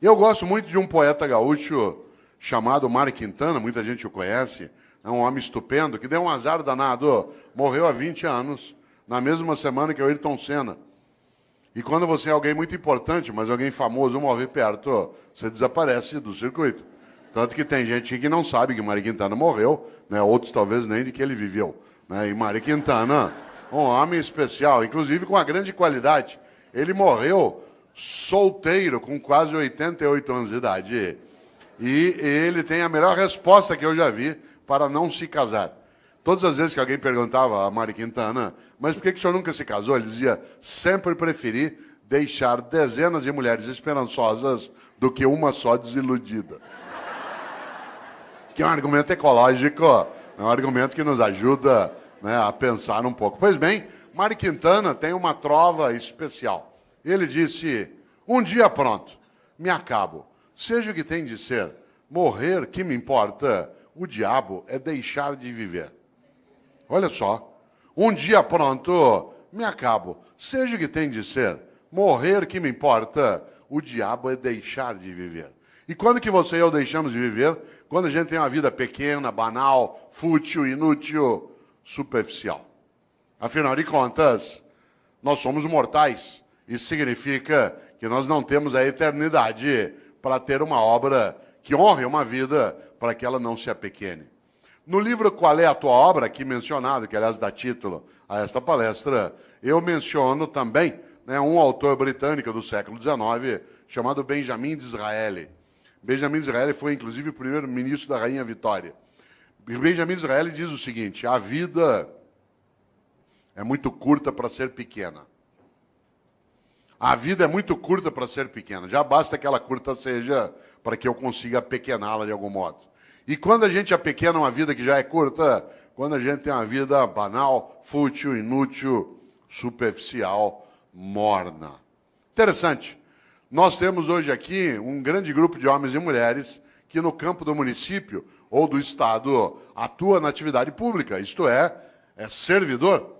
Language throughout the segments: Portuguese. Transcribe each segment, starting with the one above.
Eu gosto muito de um poeta gaúcho chamado Mário Quintana, muita gente o conhece, é um homem estupendo, que deu um azar danado, morreu há 20 anos, na mesma semana que o Ayrton Senna. E quando você é alguém muito importante, mas alguém famoso morrer perto, você desaparece do circuito. Tanto que tem gente que não sabe que Mário Quintana morreu, né? Outros talvez nem de que ele viveu. Né? E Mário Quintana, um homem especial, inclusive com uma grande qualidade. Ele morreu solteiro, com quase 88 anos de idade. E ele tem a melhor resposta que eu já vi para não se casar. Todas as vezes que alguém perguntava a Mário Quintana, mas por que o senhor nunca se casou? Ele dizia, sempre preferi deixar dezenas de mulheres esperançosas do que uma só desiludida. Que é um argumento ecológico, é um argumento que nos ajuda, né, a pensar um pouco. Pois bem, Mário Quintana tem uma trova especial. Ele disse, um dia pronto, me acabo. Seja o que tem de ser, morrer, que me importa, o diabo é deixar de viver. Olha só, um dia pronto, me acabo. Seja o que tem de ser, morrer, que me importa, o diabo é deixar de viver. E quando que você e eu deixamos de viver? Quando a gente tem uma vida pequena, banal, fútil, inútil, superficial. Afinal de contas, nós somos mortais. Isso significa que nós não temos a eternidade para ter uma obra que honre uma vida para que ela não se apequene. No livro Qual é a Tua Obra, aqui mencionado, que aliás dá título a esta palestra, eu menciono também, né, um autor britânico do século XIX chamado Benjamin Disraeli. Benjamin Disraeli foi, inclusive, o primeiro-ministro da Rainha Vitória. Benjamin Disraeli diz o seguinte, a vida é muito curta para ser pequena. A vida é muito curta para ser pequena. Já basta que ela curta seja para que eu consiga apequená-la de algum modo. E quando a gente apequena uma vida que já é curta, quando a gente tem uma vida banal, fútil, inútil, superficial, morna. Interessante. Nós temos hoje aqui um grande grupo de homens e mulheres que no campo do município ou do estado atua na atividade pública, isto é servidor.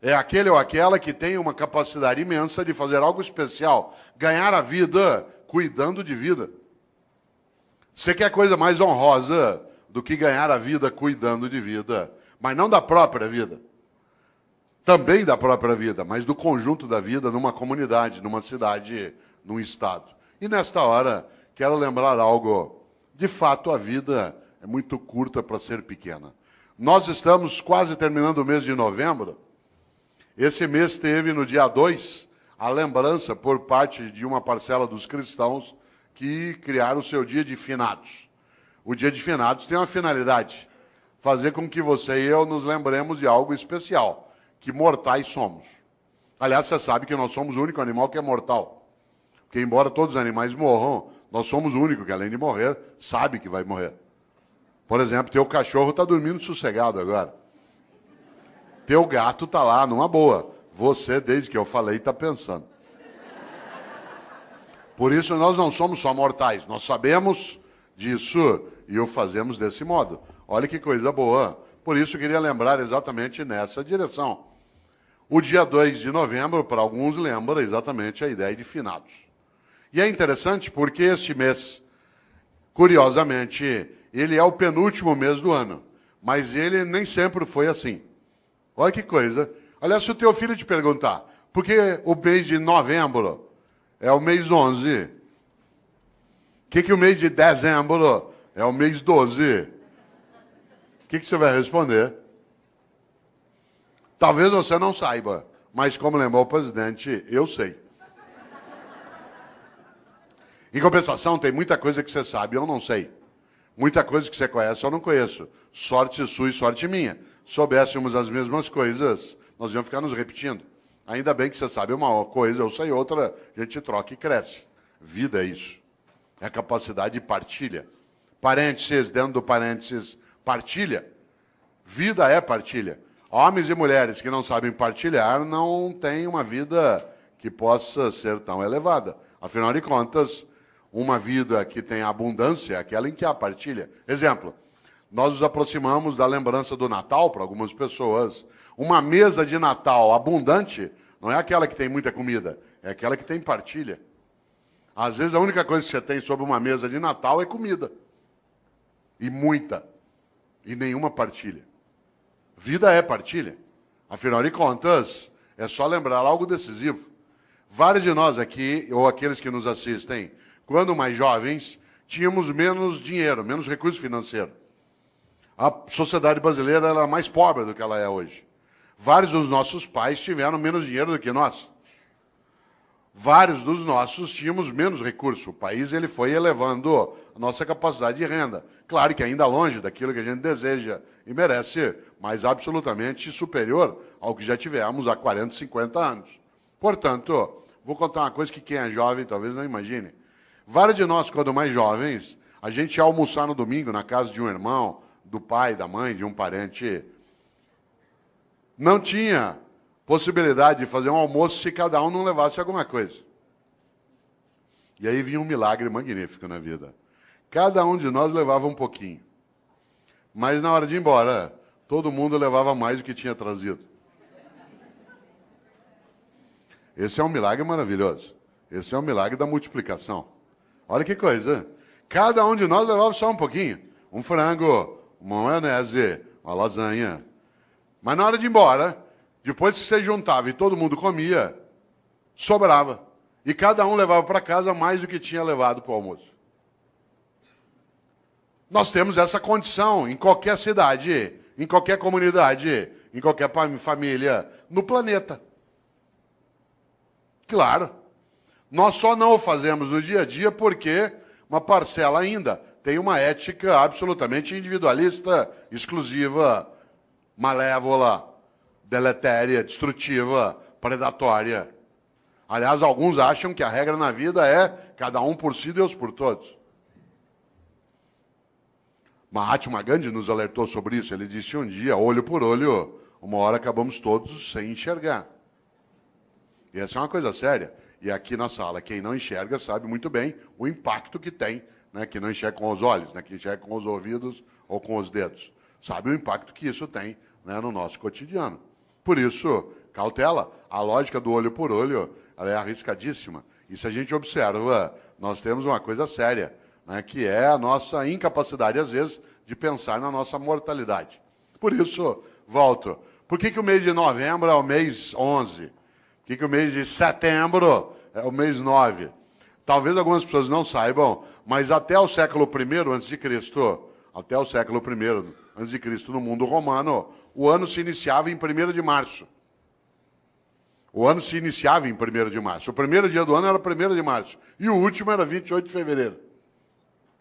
É aquele ou aquela que tem uma capacidade imensa de fazer algo especial, ganhar a vida cuidando de vida. Você quer coisa mais honrosa do que ganhar a vida cuidando de vida, mas não da própria vida. Também da própria vida, mas do conjunto da vida numa comunidade, numa cidade, num estado. E nesta hora, quero lembrar algo. De fato, a vida é muito curta para ser pequena. Nós estamos quase terminando o mês de novembro. Esse mês teve, no dia 2, a lembrança por parte de uma parcela dos cristãos que criaram o seu dia de finados. O dia de finados tem uma finalidade, fazer com que você e eu nos lembremos de algo especial, que mortais somos. Aliás, você sabe que nós somos o único animal que é mortal. Porque embora todos os animais morram, nós somos o único que, além de morrer, sabe que vai morrer. Por exemplo, teu cachorro está dormindo sossegado agora. Teu gato está lá, numa boa. Você, desde que eu falei, está pensando. Por isso, nós não somos só mortais. Nós sabemos disso e o fazemos desse modo. Olha que coisa boa. Por isso, eu queria lembrar exatamente nessa direção. O dia 2 de novembro, para alguns, lembra exatamente a ideia de finados. E é interessante porque este mês, curiosamente, ele é o penúltimo mês do ano. Mas ele nem sempre foi assim. Olha que coisa. Aliás, se o teu filho te perguntar, por que o mês de novembro é o mês 11? O que o mês de dezembro é o mês 12? O que você vai responder? Talvez você não saiba, mas como lembrou o presidente, eu sei. Em compensação, tem muita coisa que você sabe e eu não sei. Muita coisa que você conhece eu não conheço. Sorte sua e sorte minha. Soubéssemos as mesmas coisas, nós íamos ficar nos repetindo. Ainda bem que você sabe uma coisa, eu sei outra, a gente troca e cresce. Vida é isso. É a capacidade de partilha. Parênteses, dentro do parênteses, partilha. Vida é partilha. Homens e mulheres que não sabem partilhar não têm uma vida que possa ser tão elevada. Afinal de contas, uma vida que tem abundância é aquela em que há partilha. Exemplo, nós nos aproximamos da lembrança do Natal para algumas pessoas. Uma mesa de Natal abundante não é aquela que tem muita comida, é aquela que tem partilha. Às vezes a única coisa que você tem sobre uma mesa de Natal é comida. E muita. E nenhuma partilha. Vida é partilha. Afinal de contas, é só lembrar algo decisivo. Vários de nós aqui, ou aqueles que nos assistem, quando mais jovens, tínhamos menos dinheiro, menos recurso financeiro. A sociedade brasileira era mais pobre do que ela é hoje. Vários dos nossos pais tiveram menos dinheiro do que nós. Vários dos nossos tínhamos menos recurso. O país ele foi elevando a nossa capacidade de renda. Claro que ainda longe daquilo que a gente deseja e merece, mas absolutamente superior ao que já tivemos há 40, 50 anos. Portanto, vou contar uma coisa que quem é jovem talvez não imagine. Vários de nós, quando mais jovens, a gente ia almoçar no domingo na casa de um irmão, do pai, da mãe, de um parente. Não tinha possibilidade de fazer um almoço se cada um não levasse alguma coisa. E aí vinha um milagre magnífico na vida. Cada um de nós levava um pouquinho. Mas na hora de ir embora, todo mundo levava mais do que tinha trazido. Esse é um milagre maravilhoso. Esse é um milagre da multiplicação. Olha que coisa. Cada um de nós levava só um pouquinho. Um frango, uma maionese, uma lasanha. Mas na hora de ir embora, depois que você juntava e todo mundo comia, sobrava. E cada um levava para casa mais do que tinha levado para o almoço. Nós temos essa condição em qualquer cidade, em qualquer comunidade, em qualquer família, no planeta. Claro. Nós só não o fazemos no dia a dia porque uma parcela ainda tem uma ética absolutamente individualista, exclusiva, malévola, deletéria, destrutiva, predatória. Aliás, alguns acham que a regra na vida é cada um por si, Deus por todos. Mahatma Gandhi nos alertou sobre isso. Ele disse um dia, olho por olho, uma hora acabamos todos sem enxergar. E essa é uma coisa séria. E aqui na sala, quem não enxerga sabe muito bem o impacto que tem, né, que não enxerga com os olhos, né, que enxerga com os ouvidos ou com os dedos. Sabe o impacto que isso tem, né, no nosso cotidiano. Por isso, cautela. A lógica do olho por olho ela é arriscadíssima. E se a gente observa, nós temos uma coisa séria, né, que é a nossa incapacidade, às vezes, de pensar na nossa mortalidade. Por isso, volto. Por que o mês de novembro é o mês 11? Por que o mês de setembro é o mês 9? Talvez algumas pessoas não saibam, mas até o século I a.C., até o século I a.C., no mundo romano, o ano se iniciava em 1º de março. O ano se iniciava em 1º de março. O primeiro dia do ano era 1º de março. E o último era 28 de fevereiro.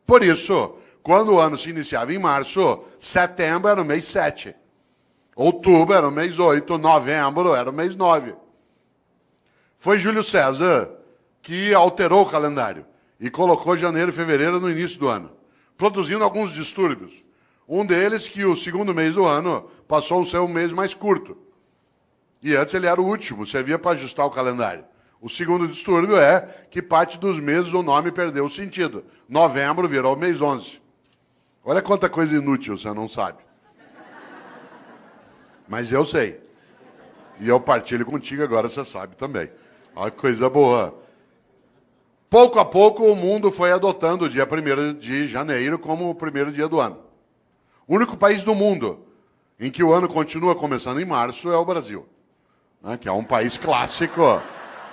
Por isso, quando o ano se iniciava em março, setembro era o mês 7. Outubro era o mês 8. Novembro era o mês 9. Foi Júlio César que alterou o calendário e colocou janeiro e fevereiro no início do ano, produzindo alguns distúrbios. Um deles que o segundo mês do ano passou a ser um mês mais curto. E antes ele era o último, servia para ajustar o calendário. O segundo distúrbio é que parte dos meses o nome perdeu o sentido. Novembro virou mês 11. Olha quanta coisa inútil você não sabe. Mas eu sei. E eu partilho contigo, agora você sabe também. Olha que coisa boa. Pouco a pouco o mundo foi adotando o dia 1º de janeiro como o primeiro dia do ano. O único país do mundo em que o ano continua começando em março é o Brasil, né, que é um país clássico,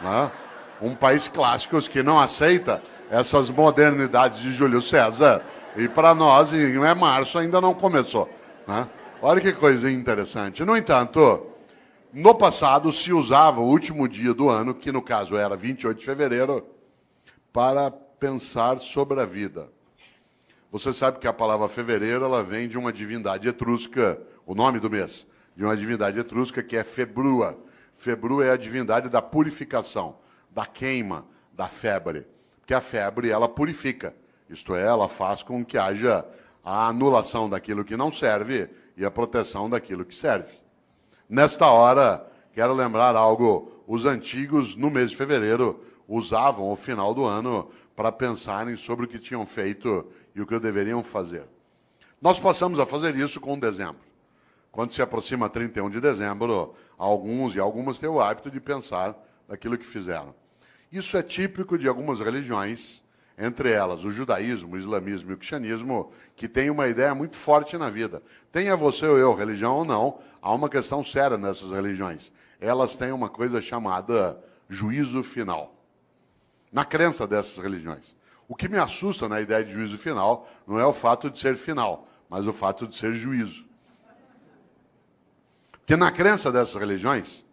né, um país clássico que não aceita essas modernidades de Júlio César. E para nós, não é março, ainda não começou. Né? Olha que coisa interessante. No entanto, no passado se usava o último dia do ano, que no caso era 28 de fevereiro, para pensar sobre a vida. Você sabe que a palavra fevereiro ela vem de uma divindade etrusca, o nome do mês, de uma divindade etrusca que é Februa. Februa é a divindade da purificação, da queima, da febre. Porque a febre, ela purifica. Isto é, ela faz com que haja a anulação daquilo que não serve e a proteção daquilo que serve. Nesta hora, quero lembrar algo. Os antigos, no mês de fevereiro, usavam o final do ano para pensarem sobre o que tinham feito e o que deveriam fazer. Nós passamos a fazer isso com dezembro. Quando se aproxima 31 de dezembro, alguns e algumas têm o hábito de pensar naquilo que fizeram. Isso é típico de algumas religiões, entre elas o judaísmo, o islamismo e o cristianismo, que tem uma ideia muito forte na vida. Tenha você ou eu religião ou não, há uma questão séria nessas religiões. Elas têm uma coisa chamada juízo final. Na crença dessas religiões. O que me assusta na ideia de juízo final não é o fato de ser final, mas o fato de ser juízo. Porque na crença dessas religiões,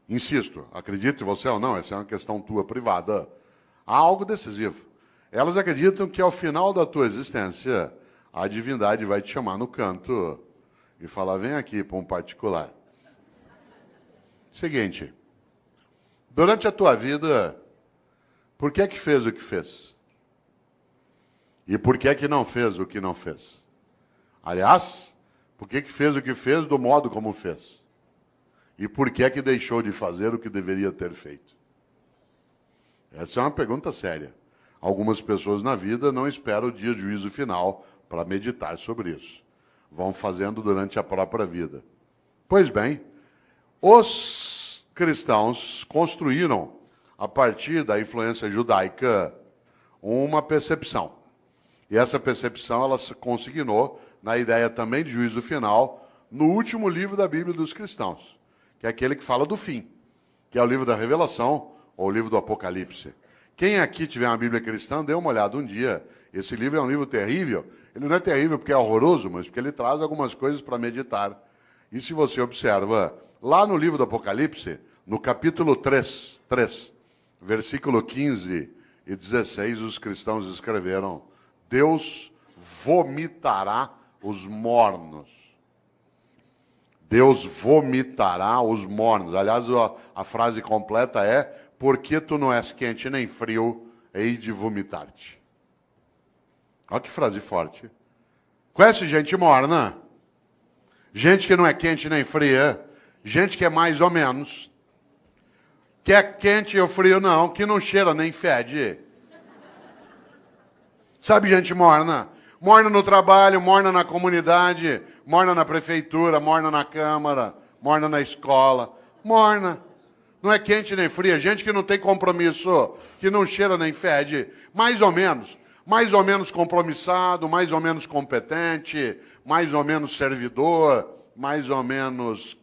insisto, acredite você ou não, essa é uma questão tua privada, há algo decisivo. Elas acreditam que ao final da tua existência, a divindade vai te chamar no canto e falar, vem aqui para um particular. Seguinte, durante a tua vida, por que é que fez o que fez? E por que é que não fez o que não fez? Aliás, por que é que fez o que fez do modo como fez? E por que é que deixou de fazer o que deveria ter feito? Essa é uma pergunta séria. Algumas pessoas na vida não esperam o dia de juízo final para meditar sobre isso. Vão fazendo durante a própria vida. Pois bem, os cristãos construíram, a partir da influência judaica, uma percepção. E essa percepção ela se consignou na ideia também de juízo final no último livro da Bíblia dos cristãos, que é aquele que fala do fim, que é o livro da Revelação ou o livro do Apocalipse. Quem aqui tiver uma Bíblia cristã, dê uma olhada um dia. Esse livro é um livro terrível. Ele não é terrível porque é horroroso, mas porque ele traz algumas coisas para meditar. E se você observa, lá no livro do Apocalipse, no capítulo 3, versículo 15 e 16, os cristãos escreveram: Deus vomitará os mornos. Deus vomitará os mornos. Aliás, a frase completa é: porque tu não és quente nem frio, hei de vomitar-te. Olha que frase forte. Conhece gente morna? Gente que não é quente nem fria, gente que é mais ou menos. Que é quente ou frio não, que não cheira nem fede. Sabe gente morna? Morna no trabalho, morna na comunidade, morna na prefeitura, morna na câmara, morna na escola. Morna. Não é quente nem fria, gente que não tem compromisso, que não cheira nem fede. Mais ou menos compromissado, mais ou menos competente, mais ou menos servidor, mais ou menos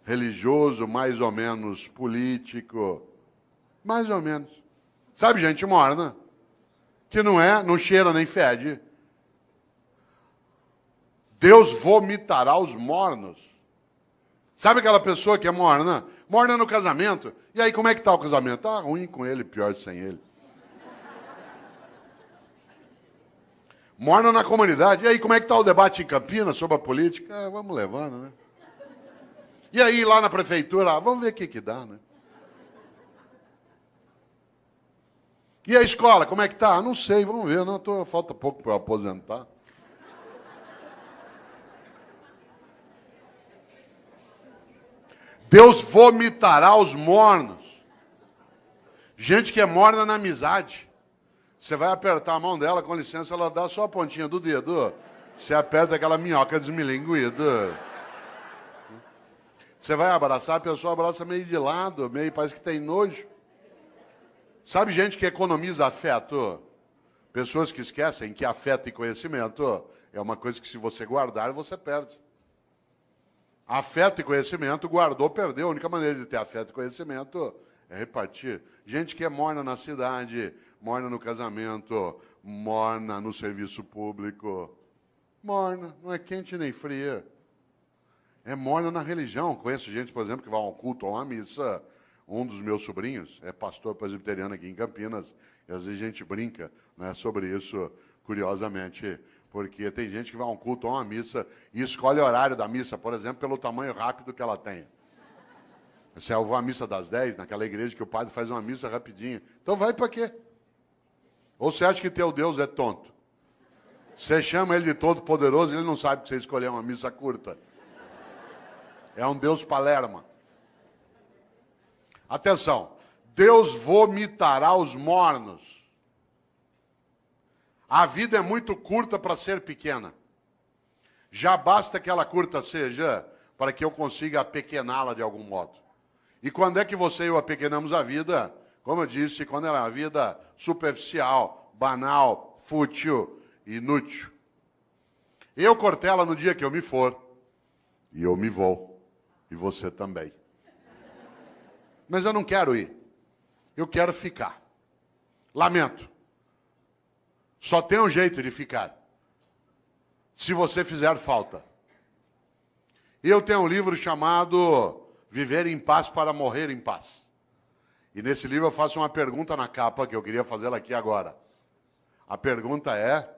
religioso, mais ou menos político. Mais ou menos. Sabe gente morna? Que não cheira nem fede. Deus vomitará os mornos. Sabe aquela pessoa que é morna? Morna no casamento. E aí, como é que está o casamento? Tá ruim com ele, pior sem ele. Morna na comunidade. E aí, como é que está o debate em Campinas sobre a política? Vamos levando, né? E aí, lá na prefeitura, vamos ver o que dá, né? E a escola, como é que tá? Não sei, vamos ver. Não, falta pouco para eu aposentar. Deus vomitará os mornos. Gente que é morna na amizade. Você vai apertar a mão dela, com licença, ela dá só a pontinha do dedo. Você aperta aquela minhoca desmilinguida. Você vai abraçar, a pessoa abraça meio de lado, meio parece que tem nojo. Sabe gente que economiza afeto? Pessoas que esquecem que afeto e conhecimento é uma coisa que se você guardar, você perde. Afeto e conhecimento, guardou, perdeu. A única maneira de ter afeto e conhecimento é repartir. Gente que é morna na cidade, morna no casamento, morna no serviço público. Morna, não é quente nem fria. É morna na religião. Conheço gente, por exemplo, que vai a um culto ou a uma missa. Um dos meus sobrinhos é pastor presbiteriano aqui em Campinas. E às vezes a gente brinca, né, sobre isso, curiosamente. Porque tem gente que vai a um culto ou a uma missa e escolhe o horário da missa, por exemplo, pelo tamanho rápido que ela tem. Se eu vou à missa das 10, naquela igreja que o padre faz uma missa rapidinho. Então vai para quê? Ou você acha que teu Deus é tonto? Você chama ele de todo-poderoso e ele não sabe que você escolheu uma missa curta. É um Deus palerma. Atenção. Deus vomitará os mornos. A vida é muito curta para ser pequena. Já basta que ela curta seja para que eu consiga apequená-la de algum modo. E quando é que você e eu apequenamos a vida? como eu disse, quando é uma vida superficial, banal, fútil, inútil. Eu, Cortella, no dia que eu me for, e eu me vou, e você também. Mas eu não quero ir. Eu quero ficar. Lamento. Só tem um jeito de ficar. Se você fizer falta. Eu tenho um livro chamado Viver em Paz para Morrer em Paz. E nesse livro eu faço uma pergunta na capa, que eu queria fazê-la aqui agora. A pergunta é,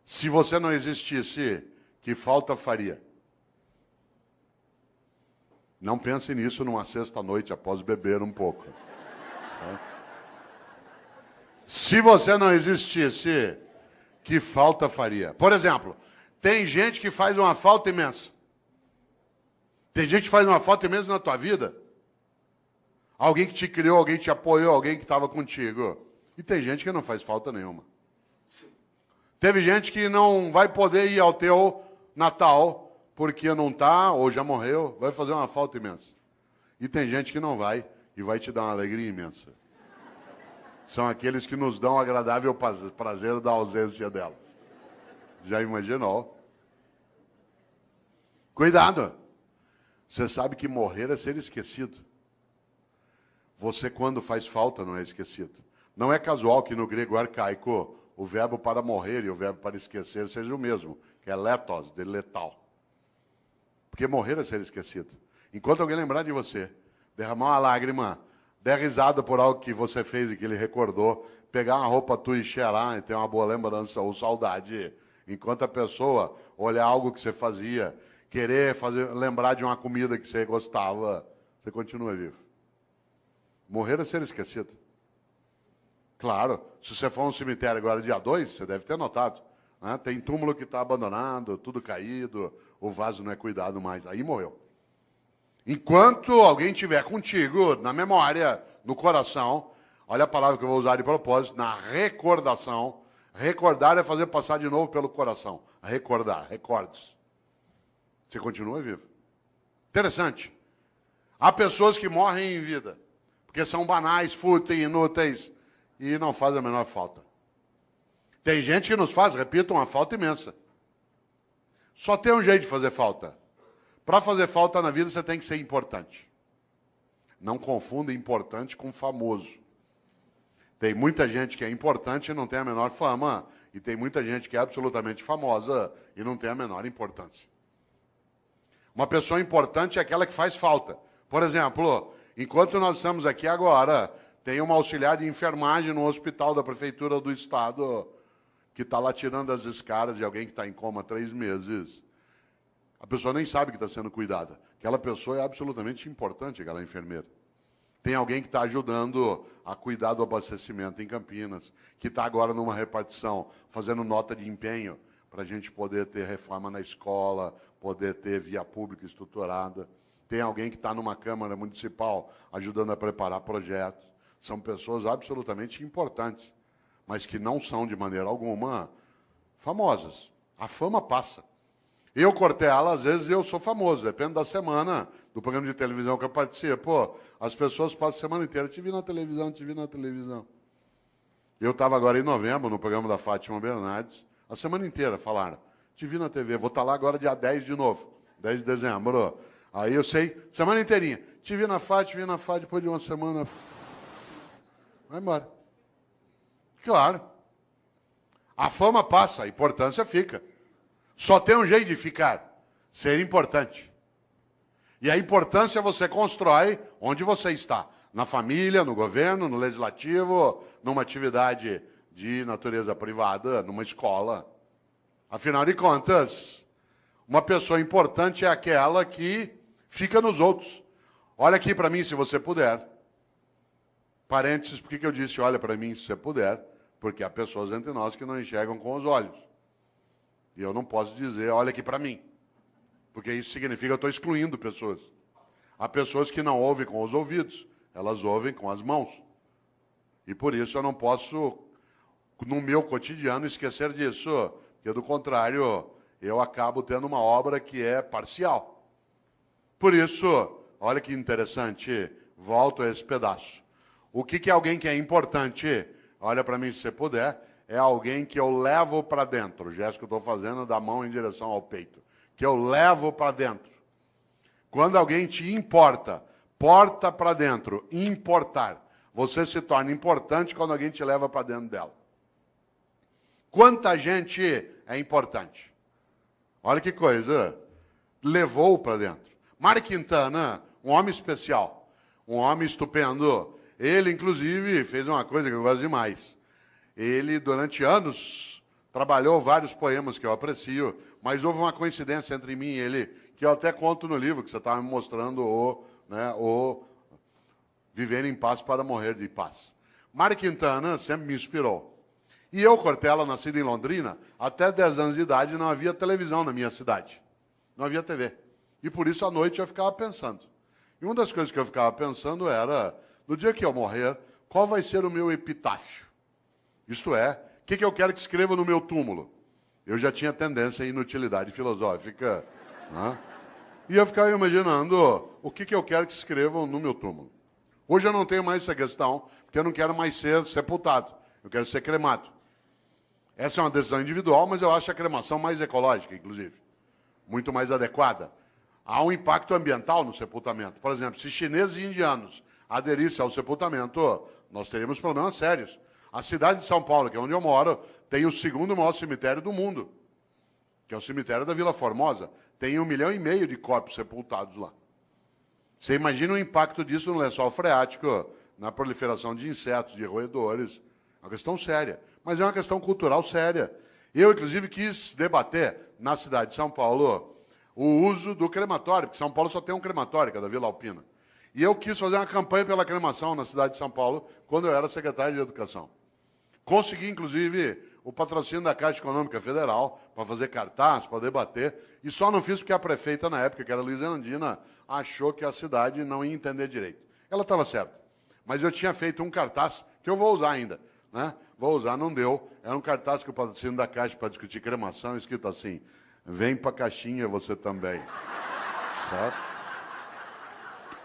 se você não existisse, que falta faria? Não pense nisso numa sexta-noite após beber um pouco. Se você não existisse, que falta faria? Por exemplo, tem gente que faz uma falta imensa. Tem gente que faz uma falta imensa na tua vida. Alguém que te criou, alguém que te apoiou, alguém que estava contigo. E tem gente que não faz falta nenhuma. Teve gente que não vai poder ir ao teu Natal porque não está ou já morreu, vai fazer uma falta imensa. E tem gente que não vai e vai te dar uma alegria imensa. São aqueles que nos dão o agradável prazer da ausência delas. Já imaginou? Cuidado! Você sabe que morrer é ser esquecido. Você, quando faz falta, não é esquecido. Não é casual que no grego arcaico o verbo para morrer e o verbo para esquecer seja o mesmo, que é letos, de letal. Porque morrer é ser esquecido. Enquanto alguém lembrar de você, derramar uma lágrima, der risada por algo que você fez e que ele recordou, pegar uma roupa tua e cheirar e ter uma boa lembrança ou saudade, enquanto a pessoa olhar algo que você fazia, querer lembrar de uma comida que você gostava, você continua vivo. Morrer é ser esquecido. Claro, se você for a um cemitério agora dia 2, você deve ter notado. Né? Tem túmulo que está abandonado, tudo caído, o vaso não é cuidado mais. Aí morreu. Enquanto alguém estiver contigo, na memória, no coração, olha a palavra que eu vou usar de propósito, na recordação. Recordar é fazer passar de novo pelo coração. Recordar, recordes. Você continua vivo. Interessante. Há pessoas que morrem em vida, porque são banais, fúteis, inúteis, e não fazem a menor falta. Tem gente que nos faz, repito, uma falta imensa. Só tem um jeito de fazer falta. Para fazer falta na vida, você tem que ser importante. Não confunda importante com famoso. Tem muita gente que é importante e não tem a menor fama, e tem muita gente que é absolutamente famosa e não tem a menor importância. Uma pessoa importante é aquela que faz falta. Por exemplo, enquanto nós estamos aqui agora, tem uma auxiliar de enfermagem no hospital da Prefeitura do Estado que está lá tirando as escaras de alguém que está em coma há 3 meses. A pessoa nem sabe que está sendo cuidada. Aquela pessoa é absolutamente importante, aquela enfermeira. Tem alguém que está ajudando a cuidar do abastecimento em Campinas, que está agora numa repartição, fazendo nota de empenho para a gente poder ter reforma na escola, poder ter via pública estruturada. Tem alguém que está numa Câmara Municipal ajudando a preparar projetos. São pessoas absolutamente importantes, mas que não são, de maneira alguma, famosas. A fama passa. Eu, Cortella, às vezes eu sou famoso, depende da semana, do programa de televisão que eu participo. As pessoas passam a semana inteira, te vi na televisão, te vi na televisão. Eu estava agora em novembro, no programa da Fátima Bernardes, a semana inteira falaram, te vi na TV, vou estar lá agora dia 10 de novo, 10 de dezembro. Aí eu sei, semana inteirinha, te vi na Fátima, depois de uma semana, vai embora. Claro. A fama passa, a importância fica. Só tem um jeito de ficar, ser importante. E a importância você constrói onde você está. Na família, no governo, no legislativo, numa atividade de natureza privada, numa escola. Afinal de contas, uma pessoa importante é aquela que fica nos outros. Olha aqui para mim, se você puder. Parênteses, por que eu disse olha para mim, se você puder? Porque há pessoas entre nós que não enxergam com os olhos. E eu não posso dizer, olha aqui para mim. Porque isso significa que eu estou excluindo pessoas. Há pessoas que não ouvem com os ouvidos, elas ouvem com as mãos. E por isso eu não posso, no meu cotidiano, esquecer disso. Porque, do contrário, eu acabo tendo uma obra que é parcial. Por isso, olha que interessante, volto a esse pedaço. O que é alguém que é importante? Olha para mim se você puder. É alguém que eu levo para dentro. O gesto que eu estou fazendo é da mão em direção ao peito. Que eu levo para dentro. Quando alguém te importa, porta para dentro, importar. Você se torna importante quando alguém te leva para dentro dela. Quanta gente é importante? Olha que coisa. Levou para dentro. Mário Quintana, um homem especial. Um homem estupendo. Ele, inclusive, fez uma coisa que eu gosto demais. Ele, durante anos, trabalhou vários poemas que eu aprecio, mas houve uma coincidência entre mim e ele, que eu até conto no livro, que você estava me mostrando, o Viver em Paz para Morrer de Paz. Mário Quintana sempre me inspirou. E eu, Cortella, nascido em Londrina, até 10 anos de idade não havia televisão na minha cidade. Não havia TV. E por isso, à noite, eu ficava pensando. E uma das coisas que eu ficava pensando era, no dia que eu morrer, qual vai ser o meu epitáfio? Isto é, o que eu quero que escreva no meu túmulo? Eu já tinha tendência à inutilidade filosófica, né? E eu ficava imaginando o que eu quero que escrevam no meu túmulo. Hoje eu não tenho mais essa questão, porque eu não quero mais ser sepultado. Eu quero ser cremado. Essa é uma decisão individual, mas eu acho a cremação mais ecológica, inclusive. Muito mais adequada. Há um impacto ambiental no sepultamento. Por exemplo, se chineses e indianos aderissem ao sepultamento, nós teríamos problemas sérios. A cidade de São Paulo, que é onde eu moro, tem o segundo maior cemitério do mundo, que é o cemitério da Vila Formosa. Tem 1,5 milhão de corpos sepultados lá. Você imagina o impacto disso no lençol freático, na proliferação de insetos, de roedores. É uma questão séria, mas é uma questão cultural séria. Eu, inclusive, quis debater na cidade de São Paulo o uso do crematório, porque São Paulo só tem um crematório, que é da Vila Alpina. E eu quis fazer uma campanha pela cremação na cidade de São Paulo, quando eu era secretário de Educação. Consegui, inclusive, o patrocínio da Caixa Econômica Federal para fazer cartaz, para debater, e só não fiz porque a prefeita, na época, que era Luiza Erundina, achou que a cidade não ia entender direito. Ela estava certa. Mas eu tinha feito um cartaz, que eu vou usar ainda, né? Vou usar, não deu. Era um cartaz que o patrocínio da Caixa para discutir cremação, escrito assim, vem para a caixinha você também. Certo?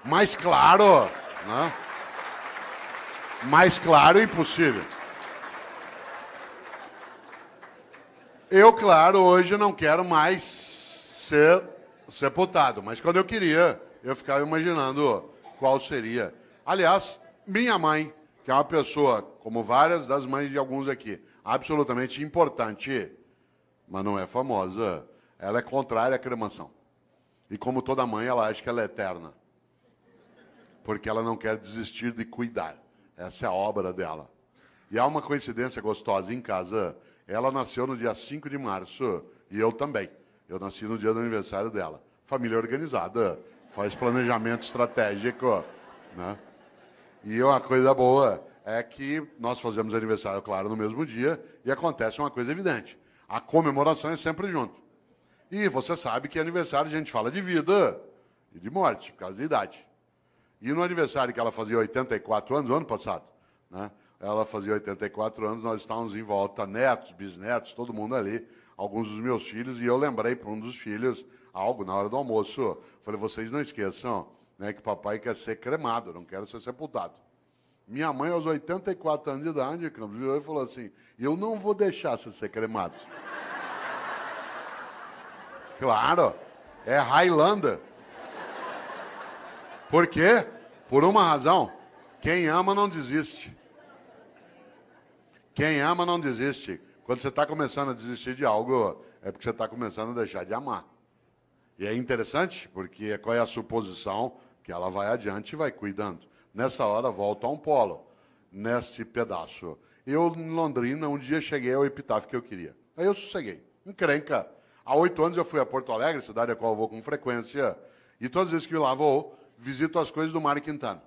Mais claro, né? Mais claro, impossível. Eu, claro, hoje não quero mais ser sepultado, mas quando eu queria, eu ficava imaginando qual seria. Aliás, minha mãe, que é uma pessoa, como várias das mães de alguns aqui, absolutamente importante, mas não é famosa, ela é contrária à cremação. E como toda mãe, ela acha que ela é eterna. Porque ela não quer desistir de cuidar. Essa é a obra dela. E há uma coincidência gostosa em casa. Ela nasceu no dia 5 de março, e eu também. Eu nasci no dia do aniversário dela. Família organizada, faz planejamento estratégico, né? E uma coisa boa é que nós fazemos aniversário, claro, no mesmo dia, e acontece uma coisa evidente. A comemoração é sempre junto. E você sabe que aniversário a gente fala de vida e de morte, por causa da idade. E no aniversário que ela fazia 84 anos, ano passado, né? Ela fazia 84 anos, nós estávamos em volta, netos, bisnetos, todo mundo ali, alguns dos meus filhos, e eu lembrei para um dos filhos algo na hora do almoço. Falei, vocês não esqueçam, né, que papai quer ser cremado, não quer ser sepultado. Minha mãe, aos 84 anos de idade, virou e falou assim, eu não vou deixar você ser cremado. Claro, é Highlander. Por quê? Por uma razão, quem ama não desiste. Quem ama não desiste. Quando você está começando a desistir de algo, é porque você está começando a deixar de amar. E é interessante, porque qual é a suposição? Que ela vai adiante e vai cuidando. Nessa hora, volta a um polo, nesse pedaço. Eu, em Londrina, um dia cheguei ao epitáfio que eu queria. Aí eu sosseguei. Encrenca. Há 8 anos eu fui a Porto Alegre, cidade a qual eu vou com frequência, e todas as vezes que eu lá vou, visito as coisas do Mário Quintana.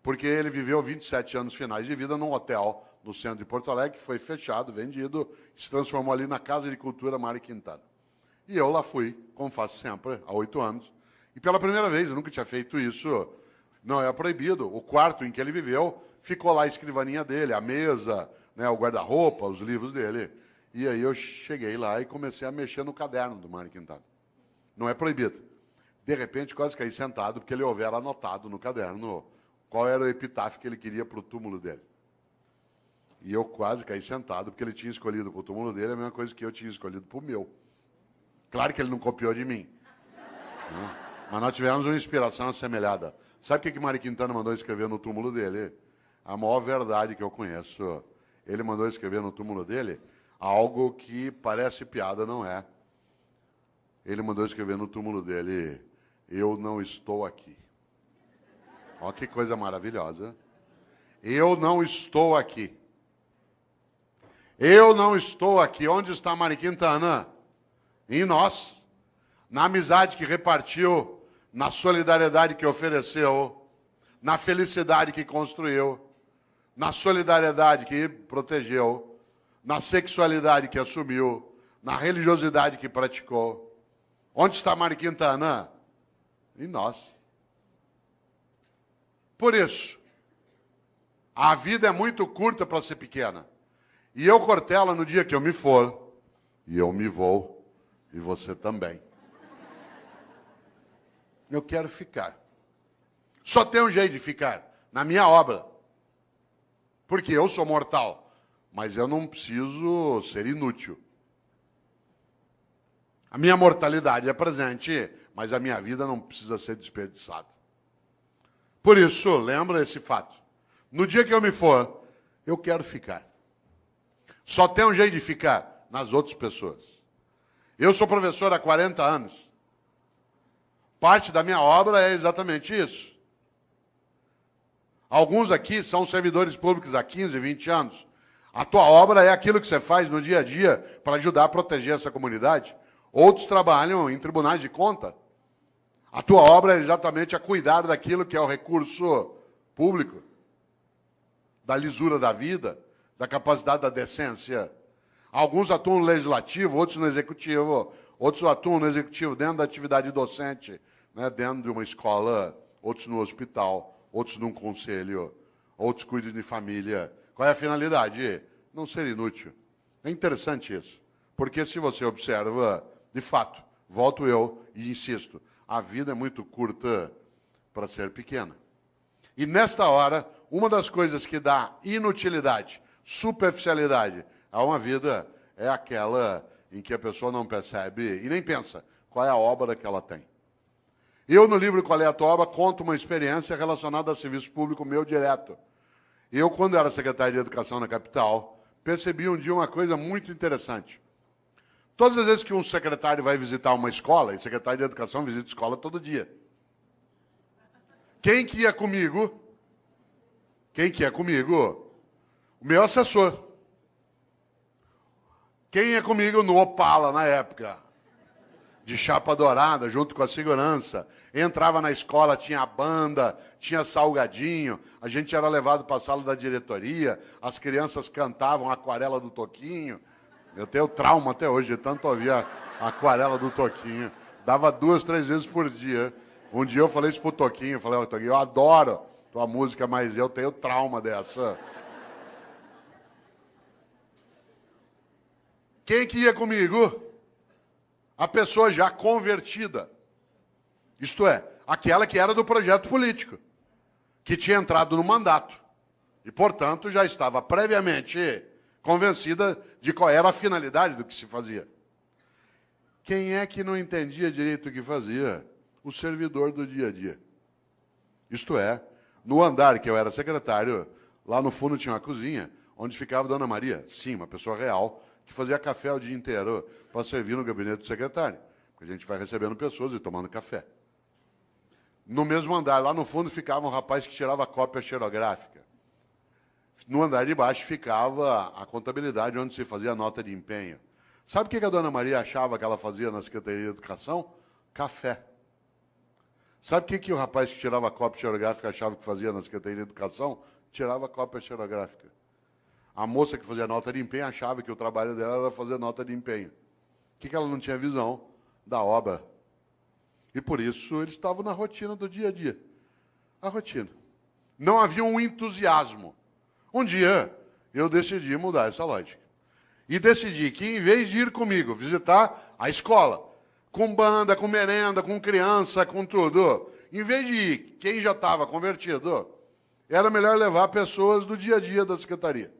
Porque ele viveu 27 anos finais de vida num hotel no centro de Porto Alegre, que foi fechado, vendido, se transformou ali na Casa de Cultura Mário Quintana. E eu lá fui, como faço sempre, há 8 anos. E pela primeira vez, eu nunca tinha feito isso, não é proibido. O quarto em que ele viveu, ficou lá a escrivaninha dele, a mesa, né, o guarda-roupa, os livros dele. E aí eu cheguei lá e comecei a mexer no caderno do Mário Quintana. Não é proibido. De repente, quase caí sentado, porque ele houvera anotado no caderno qual era o epitáfio que ele queria para o túmulo dele. E eu quase caí sentado, porque ele tinha escolhido para o túmulo dele a mesma coisa que eu tinha escolhido para o meu. Claro que ele não copiou de mim. Né? Mas nós tivemos uma inspiração assemelhada. Sabe o que Mário Quintana mandou escrever no túmulo dele? A maior verdade que eu conheço. Ele mandou escrever no túmulo dele algo que parece piada, não é. Ele mandou escrever no túmulo dele: eu não estou aqui. Olha que coisa maravilhosa. Eu não estou aqui. Eu não estou aqui. Onde está Mário Quintana? Em nós. Na amizade que repartiu, na solidariedade que ofereceu, na felicidade que construiu, na solidariedade que protegeu, na sexualidade que assumiu, na religiosidade que praticou. Onde está Mário Quintana? Em nós. Por isso, a vida é muito curta para ser pequena. E eu, Cortella, no dia que eu me for, e eu me vou, e você também, eu quero ficar. Só tem um jeito de ficar, na minha obra. Porque eu sou mortal, mas eu não preciso ser inútil. A minha mortalidade é presente, mas a minha vida não precisa ser desperdiçada. Por isso, lembra esse fato. No dia que eu me for, eu quero ficar. Só tem um jeito de ficar, nas outras pessoas. Eu sou professor há 40 anos. Parte da minha obra é exatamente isso. Alguns aqui são servidores públicos há 15, 20 anos. A tua obra é aquilo que você faz no dia a dia para ajudar a proteger essa comunidade. Outros trabalham em tribunais de conta. A tua obra é exatamente a cuidar daquilo que é o recurso público, da lisura da vida, da capacidade da decência. Alguns atuam no legislativo, outros no executivo, outros atuam no executivo dentro da atividade docente, né, dentro de uma escola, outros no hospital, outros num conselho, outros cuidam de família. Qual é a finalidade? Não ser inútil. É interessante isso, porque se você observa, de fato, volto eu e insisto, a vida é muito curta para ser pequena. E nesta hora, uma das coisas que dá inutilidade, superficialidade a uma vida é aquela em que a pessoa não percebe e nem pensa qual é a obra que ela tem. Eu, no livro Qual é a Tua Obra, conto uma experiência relacionada a serviço público meu direto. Eu, quando era secretário de Educação na capital, percebi um dia uma coisa muito interessante. Todas as vezes que um secretário vai visitar uma escola, e secretário de Educação visita escola todo dia. Quem que ia comigo? Quem que ia comigo? O meu assessor. Quem ia comigo no Opala, na época? De chapa dourada, junto com a segurança. Entrava na escola, tinha banda, tinha salgadinho, a gente era levado para a sala da diretoria, as crianças cantavam a Aquarela do Toquinho. Eu tenho trauma até hoje, de tanto ouvir a Aquarela do Toquinho. Dava 2, 3 vezes por dia. Um dia eu falei isso pro Toquinho, eu falei, ó, Toquinho, eu adoro tua música, mas eu tenho trauma dessa. Quem que ia comigo? A pessoa já convertida. Isto é, aquela que era do projeto político, que tinha entrado no mandato. E, portanto, já estava previamente convencida de qual era a finalidade do que se fazia. Quem é que não entendia direito o que fazia? O servidor do dia a dia. Isto é, no andar que eu era secretário, lá no fundo tinha uma cozinha, onde ficava Dona Maria, sim, uma pessoa real, que fazia café o dia inteiro para servir no gabinete do secretário. Porque a gente vai recebendo pessoas e tomando café. No mesmo andar, lá no fundo, ficava um rapaz que tirava cópia xerográfica. No andar de baixo ficava a contabilidade, onde se fazia a nota de empenho. Sabe o que a Dona Maria achava que ela fazia na Secretaria de Educação? Café. Sabe o que o rapaz que tirava a cópia xerográfica achava que fazia na Secretaria de Educação? Tirava a cópia xerográfica. A moça que fazia nota de empenho achava que o trabalho dela era fazer nota de empenho. O que ela não tinha visão? Da obra. E por isso eles estavam na rotina do dia a dia. A rotina. Não havia um entusiasmo. Um dia eu decidi mudar essa lógica. E decidi que, em vez de ir comigo visitar a escola, com banda, com merenda, com criança, com tudo, em vez de ir quem já estava convertido, era melhor levar pessoas do dia a dia da secretaria.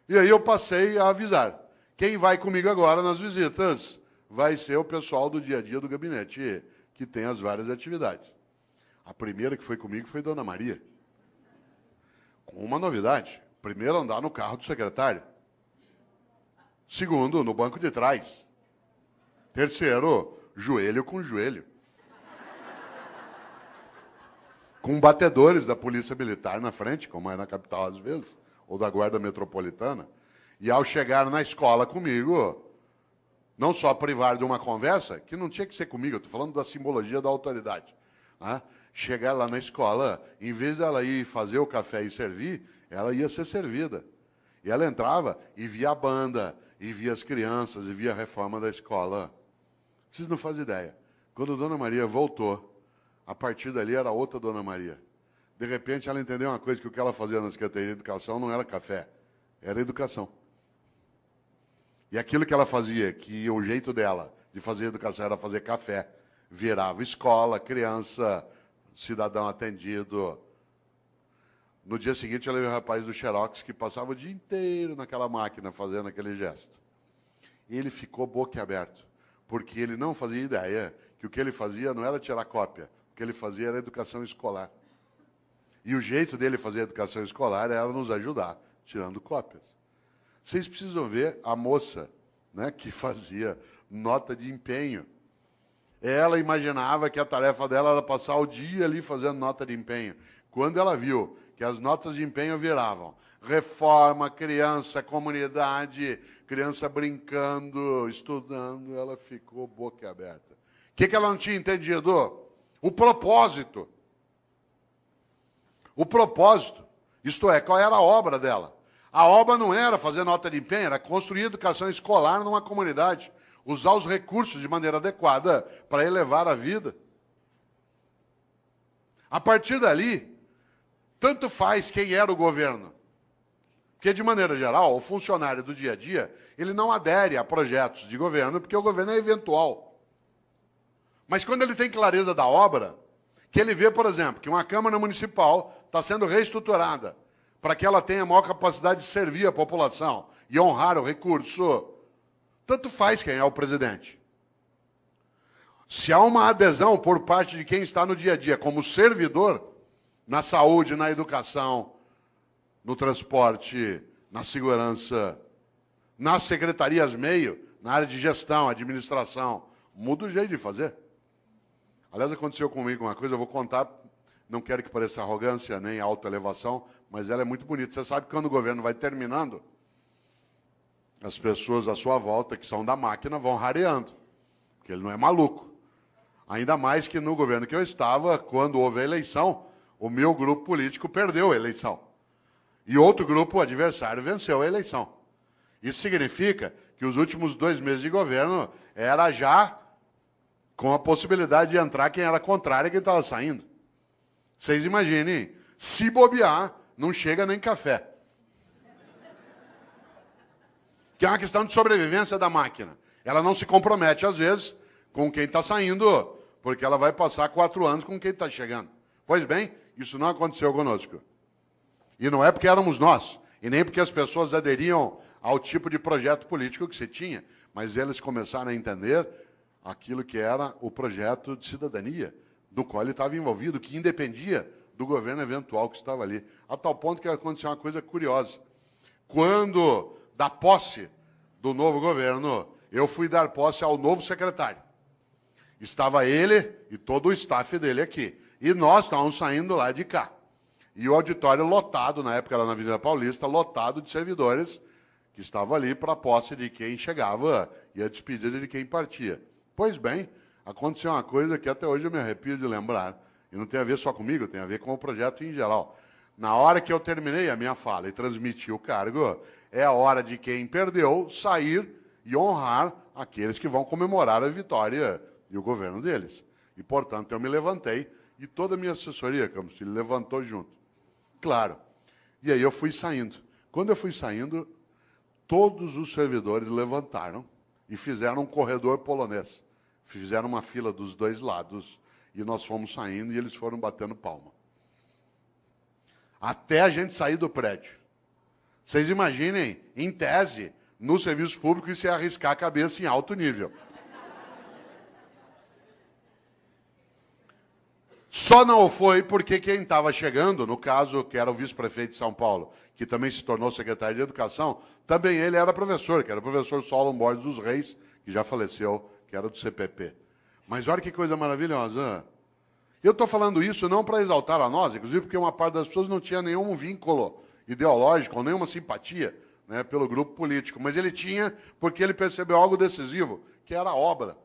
E aí eu passei a avisar. Quem vai comigo agora nas visitas vai ser o pessoal do dia a dia do gabinete, que tem as várias atividades. A primeira que foi comigo foi Dona Maria. Com uma novidade. Primeiro, andar no carro do secretário. Segundo, no banco de trás. Terceiro, joelho com joelho. Com batedores da Polícia Militar na frente, como é na capital às vezes, ou da Guarda Metropolitana. E ao chegar na escola comigo, não só privar de uma conversa, que não tinha que ser comigo, eu estou falando da simbologia da autoridade. Né? Chegar lá na escola, em vez dela ir fazer o café e servir, ela ia ser servida. E ela entrava e via a banda, e via as crianças, e via a reforma da escola. Vocês não fazem ideia. Quando a Dona Maria voltou, a partir dali era outra Dona Maria. De repente, ela entendeu uma coisa, que o que ela fazia na Secretaria de Educação não era café, era educação. E aquilo que ela fazia, que o jeito dela de fazer educação era fazer café, virava escola, criança, cidadão atendido. No dia seguinte, ela viu o rapaz do Xerox que passava o dia inteiro naquela máquina fazendo aquele gesto. E ele ficou boquiaberto, porque ele não fazia ideia que o que ele fazia não era tirar cópia, o que ele fazia era educação escolar. E o jeito dele fazer educação escolar era nos ajudar, tirando cópias. Vocês precisam ver a moça, né, que fazia nota de empenho. Ela imaginava que a tarefa dela era passar o dia ali fazendo nota de empenho. Quando ela viu que as notas de empenho viravam reforma, criança, comunidade, criança brincando, estudando, ela ficou boquiaberta. O que ela não tinha entendido? O propósito. O propósito, isto é, qual era a obra dela? A obra não era fazer nota de empenho, era construir educação escolar numa comunidade, usar os recursos de maneira adequada para elevar a vida. A partir dali, tanto faz quem era o governo. Porque, de maneira geral, o funcionário do dia a dia, ele não adere a projetos de governo, porque o governo é eventual. Mas quando ele tem clareza da obra, que ele vê, por exemplo, que uma Câmara Municipal está sendo reestruturada para que ela tenha maior capacidade de servir a população e honrar o recurso, tanto faz quem é o presidente. Se há uma adesão por parte de quem está no dia a dia como servidor, na saúde, na educação, no transporte, na segurança, nas secretarias meio, na área de gestão, administração, muda o jeito de fazer. Aliás, aconteceu comigo uma coisa, eu vou contar, não quero que pareça arrogância nem autoelevação, mas ela é muito bonita. Você sabe que quando o governo vai terminando, as pessoas à sua volta, que são da máquina, vão rareando, porque ele não é maluco. Ainda mais que no governo que eu estava, quando houve a eleição, o meu grupo político perdeu a eleição. E outro grupo, o adversário, venceu a eleição. Isso significa que os últimos 2 meses de governo era já com a possibilidade de entrar quem era contrário e quem estava saindo. Vocês imaginem, se bobear, não chega nem café. Que é uma questão de sobrevivência da máquina. Ela não se compromete, às vezes, com quem está saindo, porque ela vai passar 4 anos com quem está chegando. Pois bem, isso não aconteceu conosco. E não é porque éramos nós, e nem porque as pessoas aderiam ao tipo de projeto político que se tinha, mas eles começaram a entender aquilo que era o projeto de cidadania, do qual ele estava envolvido, que independia do governo eventual que estava ali. A tal ponto que aconteceu uma coisa curiosa. Quando, da posse do novo governo, eu fui dar posse ao novo secretário. Estava ele e todo o staff dele aqui. E nós estávamos saindo lá de cá. E o auditório lotado, na época era na Avenida Paulista, lotado de servidores que estavam ali para a posse de quem chegava e a despedida de quem partia. Pois bem, aconteceu uma coisa que até hoje eu me arrepio de lembrar, e não tem a ver só comigo, tem a ver com o projeto em geral. Na hora que eu terminei a minha fala e transmiti o cargo, é a hora de quem perdeu sair e honrar aqueles que vão comemorar a vitória e o governo deles. E, portanto, eu me levantei e toda a minha assessoria, Campos Filho, levantou junto. Claro. E aí eu fui saindo. Quando eu fui saindo, todos os servidores levantaram e fizeram um corredor polonês. Fizeram uma fila dos 2 lados e nós fomos saindo e eles foram batendo palma. até a gente sair do prédio. Vocês imaginem, em tese, no serviço público, isso é arriscar a cabeça em alto nível. Só não foi porque quem estava chegando, no caso, que era o vice-prefeito de São Paulo, que também se tornou secretário de Educação, também ele era professor, que era o professor Solon Borges dos Reis, que já faleceu, que era do CPP. Mas olha que coisa maravilhosa. Eu estou falando isso não para exaltar a nós, inclusive porque uma parte das pessoas não tinha nenhum vínculo ideológico, ou nenhuma simpatia, né, pelo grupo político, mas ele tinha porque ele percebeu algo decisivo, que era a obra.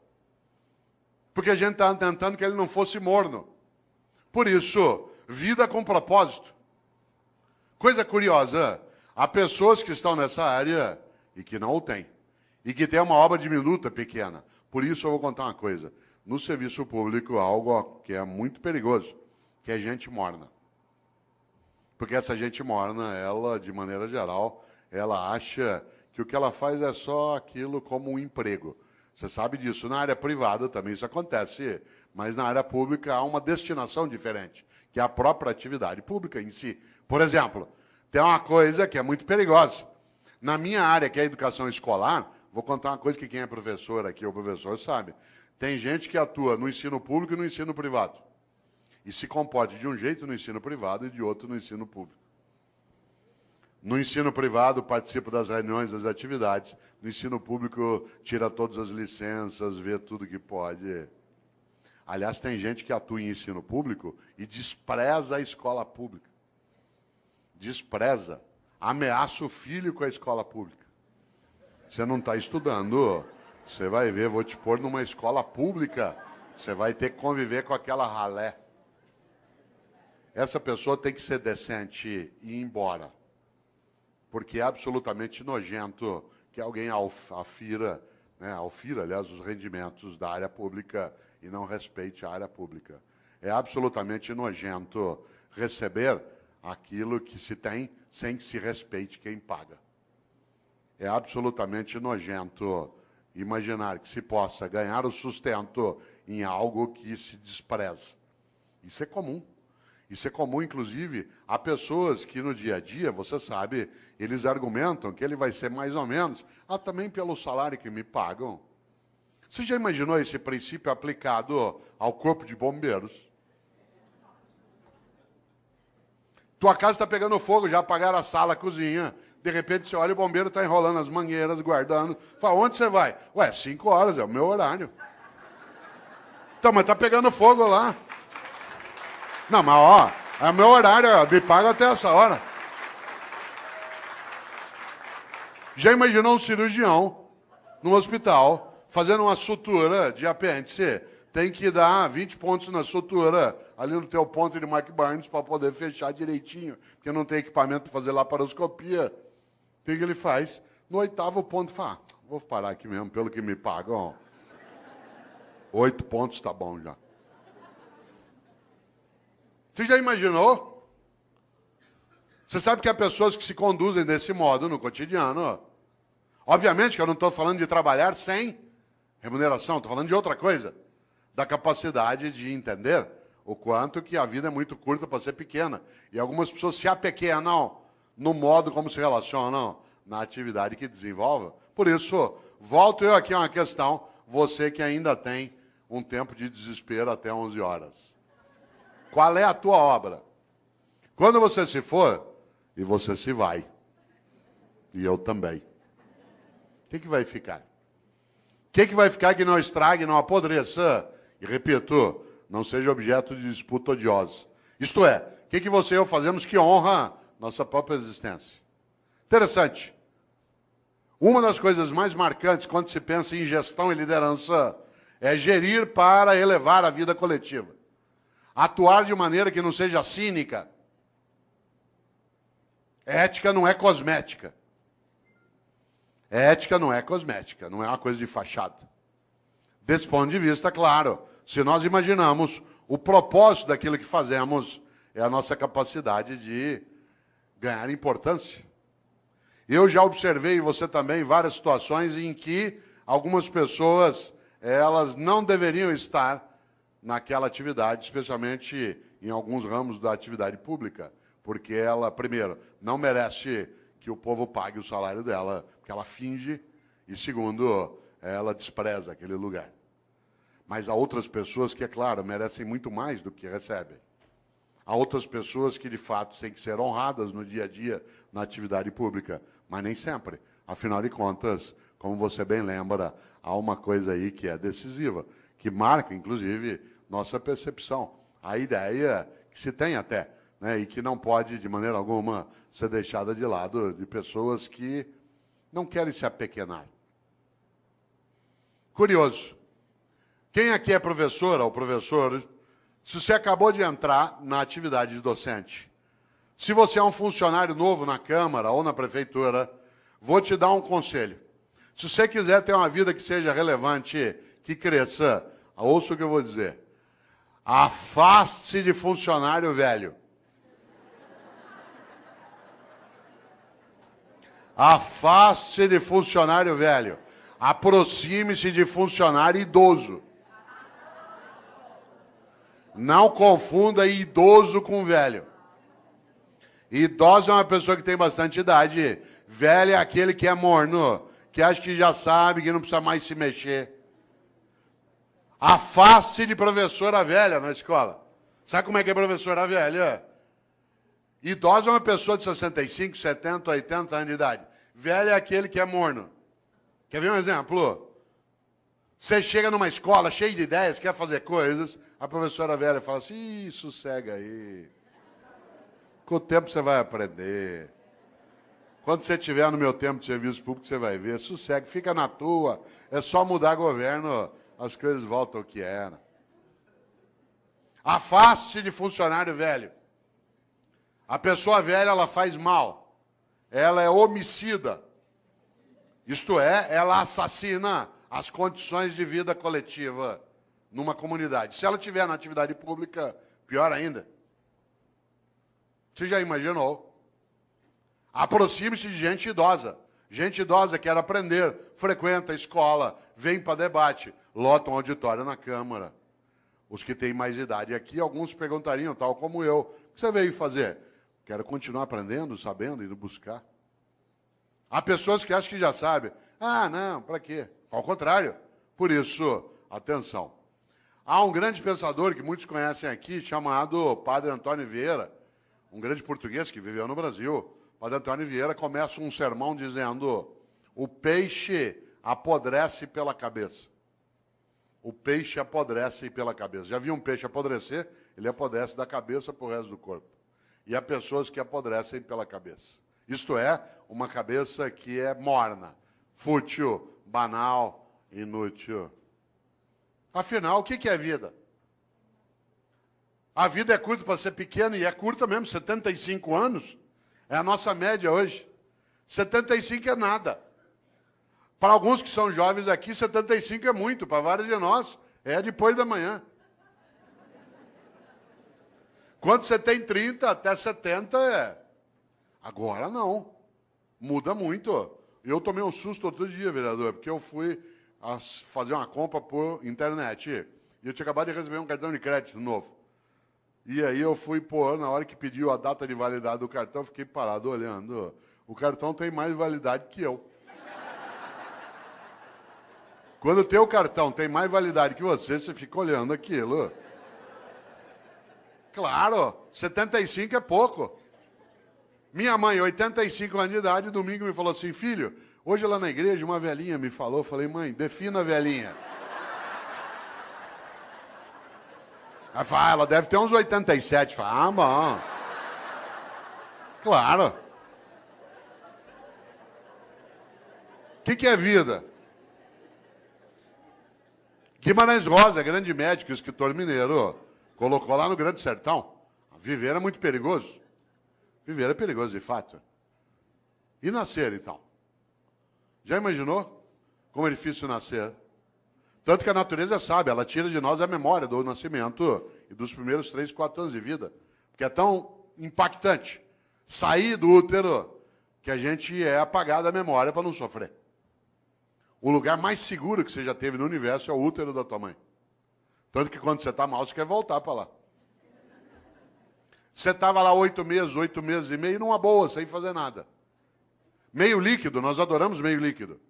Porque a gente estava tentando que ele não fosse morno. Por isso, vida com propósito. Coisa curiosa, há pessoas que estão nessa área e que não o têm. E que têm uma obra diminuta, pequena. Por isso eu vou contar uma coisa. No serviço público, algo que é muito perigoso, que é gente morna. Porque essa gente morna, ela, de maneira geral, ela acha que o que ela faz é só aquilo como um emprego. Você sabe disso. Na área privada também isso acontece, mas na área pública há uma destinação diferente, que é a própria atividade pública em si. Por exemplo, tem uma coisa que é muito perigosa. Na minha área, que é a educação escolar, vou contar uma coisa que quem é professor aqui, ou professor, sabe. Tem gente que atua no ensino público e no ensino privado. E se comporta de um jeito no ensino privado e de outro no ensino público. No ensino privado, participa das reuniões, das atividades. No ensino público, tira todas as licenças, vê tudo que pode. Aliás, tem gente que atua em ensino público e despreza a escola pública. Despreza. Ameaça o filho com a escola pública. Você não está estudando, você vai ver, vou te pôr numa escola pública, você vai ter que conviver com aquela ralé. Essa pessoa tem que ser decente e ir embora. Porque é absolutamente nojento que alguém afira, aliás, os rendimentos da área pública e não respeite a área pública. É absolutamente nojento receber aquilo que se tem sem que se respeite quem paga. É absolutamente nojento imaginar que se possa ganhar o sustento em algo que se despreza. Isso é comum. Isso é comum, inclusive, a pessoas que no dia a dia, você sabe, eles argumentam que ele vai ser mais ou menos, também pelo salário que me pagam. Você já imaginou esse princípio aplicado ao corpo de bombeiros? Tua casa está pegando fogo, já apagaram a sala, a cozinha. De repente você olha, o bombeiro está enrolando as mangueiras, guardando. Fala, onde você vai? Ué, 5 horas, é o meu horário. Então, mas está pegando fogo lá. Não, mas ó, é o meu horário, me paga até essa hora. Já imaginou um cirurgião no hospital fazendo uma sutura de apêndice? Tem que dar 20 pontos na sutura, ali no teu ponto de Mark Barnes, para poder fechar direitinho, porque não tem equipamento para fazer laparoscopia. O que ele faz? No 8º ponto, fala, vou parar aqui mesmo, pelo que me pagam. 8 pontos tá bom já. Você já imaginou? Você sabe que há pessoas que se conduzem desse modo no cotidiano. Obviamente que eu não estou falando de trabalhar sem remuneração, estou falando de outra coisa. Da capacidade de entender o quanto que a vida é muito curta para ser pequena. E algumas pessoas se apequenam no modo como se relacionam na atividade que desenvolvem. Por isso, volto eu aqui a uma questão, você que ainda tem um tempo de desespero até 11 horas. Qual é a tua obra? Quando você se for, e você se vai, e eu também, o que vai ficar? O que vai ficar que não estrague, não apodreça? E repito, não seja objeto de disputa odiosa. Isto é, o que você e eu fazemos que honra nossa própria existência? Interessante. Uma das coisas mais marcantes quando se pensa em gestão e liderança é gerir para elevar a vida coletiva. Atuar de maneira que não seja cínica. Ética não é cosmética. Ética não é cosmética, não é uma coisa de fachada. Desse ponto de vista, claro, se nós imaginamos o propósito daquilo que fazemos, é a nossa capacidade de ganhar importância. Eu já observei, você também, várias situações em que algumas pessoas, elas não deveriam estar naquela atividade, especialmente em alguns ramos da atividade pública. porque ela, primeiro, não merece que o povo pague o salário dela, porque ela finge, e segundo, ela despreza aquele lugar. Mas há outras pessoas que, é claro, merecem muito mais do que recebem. Há outras pessoas que, de fato, têm que ser honradas no dia a dia, na atividade pública, mas nem sempre. Afinal de contas, como você bem lembra, há uma coisa aí que é decisiva, que marca, inclusive, nossa percepção. A ideia que se tem até, né, e que não pode, de maneira alguma, ser deixada de lado de pessoas que não querem se apequenar. Curioso. Quem aqui é professora ou professor, se você acabou de entrar na atividade de docente, se você é um funcionário novo na Câmara ou na Prefeitura, vou te dar um conselho. Se você quiser ter uma vida que seja relevante, que cresça, ouça o que eu vou dizer. Afaste-se de funcionário velho. Afaste-se de funcionário velho. Aproxime-se de funcionário idoso. Não confunda idoso com velho. Idoso é uma pessoa que tem bastante idade. Velho é aquele que é morno, que acha que já sabe, que não precisa mais se mexer. Afaste de professora velha na escola. Sabe como é que é professora velha? Idosa é uma pessoa de 65, 70, 80 anos de idade. Velho é aquele que é morno. Quer ver um exemplo? Você chega numa escola cheia de ideias, quer fazer coisas, a professora velha fala assim, ih, sossega aí. Com o tempo você vai aprender. Quando você estiver no meu tempo de serviço público, você vai ver. Sossega, fica na tua. É só mudar governo, as coisas voltam ao que era. Afaste de funcionário velho. A pessoa velha, ela faz mal. Ela é homicida. Isto é, ela assassina as condições de vida coletiva numa comunidade. Se ela estiver na atividade pública, pior ainda. Você já imaginou? Aproxime-se de gente idosa. Gente idosa quer aprender, frequenta a escola, vem para debate, lota um auditório na Câmara. Os que têm mais idade aqui, alguns perguntariam, tal como eu, o que você veio fazer? Quero continuar aprendendo, sabendo, indo buscar. Há pessoas que acham que já sabem. Ah, não, para quê? Ao contrário. Por isso, atenção. Há um grande pensador que muitos conhecem aqui, chamado Padre Antônio Vieira, um grande português que viveu no Brasil. Padre Antônio Vieira começa um sermão dizendo: o peixe apodrece pela cabeça. O peixe apodrece pela cabeça. Já viu um peixe apodrecer? Ele apodrece da cabeça para o resto do corpo. E há pessoas que apodrecem pela cabeça. Isto é, uma cabeça que é morna, fútil, banal, inútil. Afinal, o que é a vida? A vida é curta para ser pequena, e é curta mesmo, 75 anos. É a nossa média hoje. 75 é nada. Para alguns que são jovens aqui, 75 é muito. Para vários de nós, é depois da manhã. Quando você tem 30 até 70, é. Agora não. Muda muito. Eu tomei um susto outro dia, vereador, porque eu fui fazer uma compra por internet. E eu tinha acabado de receber um cartão de crédito novo. E aí eu fui pôr, na hora que pediu a data de validade do cartão, eu fiquei parado olhando. O cartão tem mais validade que eu. Quando o teu cartão tem mais validade que você fica olhando aquilo. Claro, 75 é pouco. Minha mãe, 85 anos de idade, domingo me falou assim, filho, hoje lá na igreja uma velhinha me falou, eu falei, mãe, defina a velhinha. Ela fala, ela deve ter uns 87. Fala, ah, bom. Claro. O que é vida? Guimarães Rosa, grande médico, escritor mineiro, colocou lá no Grande Sertão. Viver é muito perigoso. Viver é perigoso, de fato. E nascer, então? Já imaginou como é difícil nascer? Tanto que a natureza sabe, ela tira de nós a memória do nascimento e dos primeiros 3, 4 anos de vida. Porque é tão impactante sair do útero que a gente é apagado a memória para não sofrer. O lugar mais seguro que você já teve no universo é o útero da tua mãe. Tanto que quando você está mal, você quer voltar para lá. Você estava lá 8 meses e meio, numa boa, sem fazer nada. Meio líquido, nós adoramos meio líquido.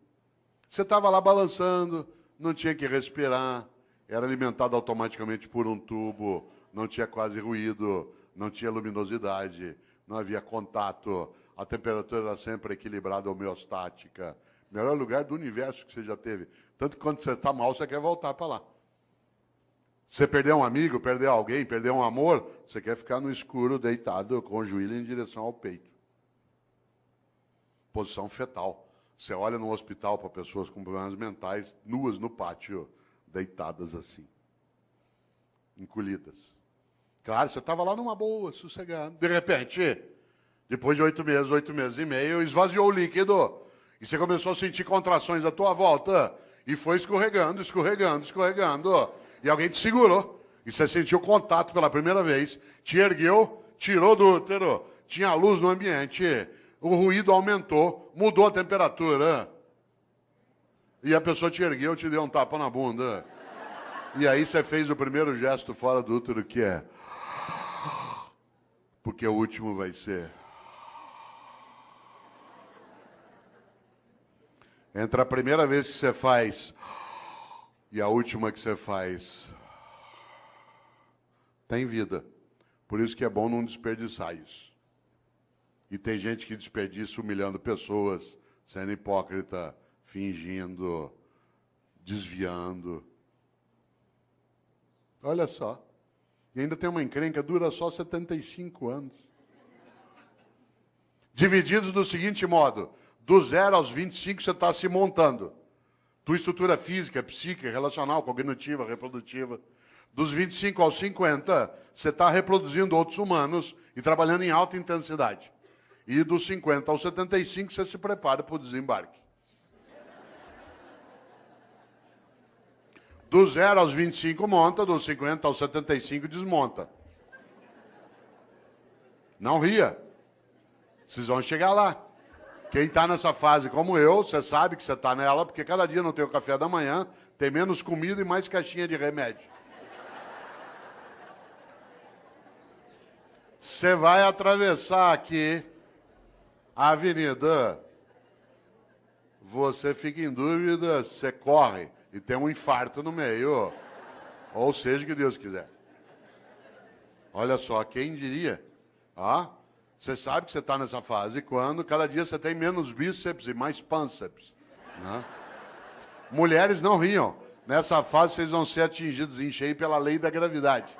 Você estava lá balançando, não tinha que respirar, era alimentado automaticamente por um tubo, não tinha quase ruído, não tinha luminosidade, não havia contato, a temperatura era sempre equilibrada, homeostática. Melhor lugar do universo que você já teve. Tanto que quando você está mal, você quer voltar para lá. Você perdeu um amigo, perdeu alguém, perdeu um amor, você quer ficar no escuro, deitado, com o joelho em direção ao peito. Posição fetal. Você olha no hospital para pessoas com problemas mentais, nuas no pátio, deitadas assim, encolhidas. Claro, você estava lá numa boa, sossegado. De repente, depois de 8 meses e meio, esvaziou o líquido. E você começou a sentir contrações à tua volta. E foi escorregando. E alguém te segurou. E você sentiu contato pela primeira vez. Te ergueu, tirou do útero. Tinha luz no ambiente. O ruído aumentou, mudou a temperatura. E a pessoa te ergueu, te deu um tapa na bunda. E aí você fez o primeiro gesto fora do útero, que é... Porque o último vai ser... Entre a primeira vez que você faz e a última que você faz, tem vida. Por isso que é bom não desperdiçar isso. E tem gente que desperdiça humilhando pessoas, sendo hipócrita, fingindo, desviando. Olha só. E ainda tem uma encrenca, dura só 75 anos. Divididos do seguinte modo: do 0 aos 25 você está se montando. Tua estrutura física, psíquica, relacional, cognitiva, reprodutiva. Dos 25 aos 50, você está reproduzindo outros humanos e trabalhando em alta intensidade. E dos 50 aos 75, você se prepara para o desembarque. Do 0 aos 25 monta, dos 50 aos 75 desmonta. Não ria. Vocês vão chegar lá. Quem está nessa fase como eu, você sabe que você está nela, porque cada dia não tem o café da manhã, tem menos comida e mais caixinha de remédio. Você vai atravessar aqui a avenida, você fica em dúvida, você corre e tem um infarto no meio. Ou seja, que Deus quiser. Olha só, quem diria? Você sabe que você está nessa fase quando cada dia você tem menos bíceps e mais pânceps. Né? Mulheres não riam. Nessa fase vocês vão ser atingidos em cheio pela lei da gravidade.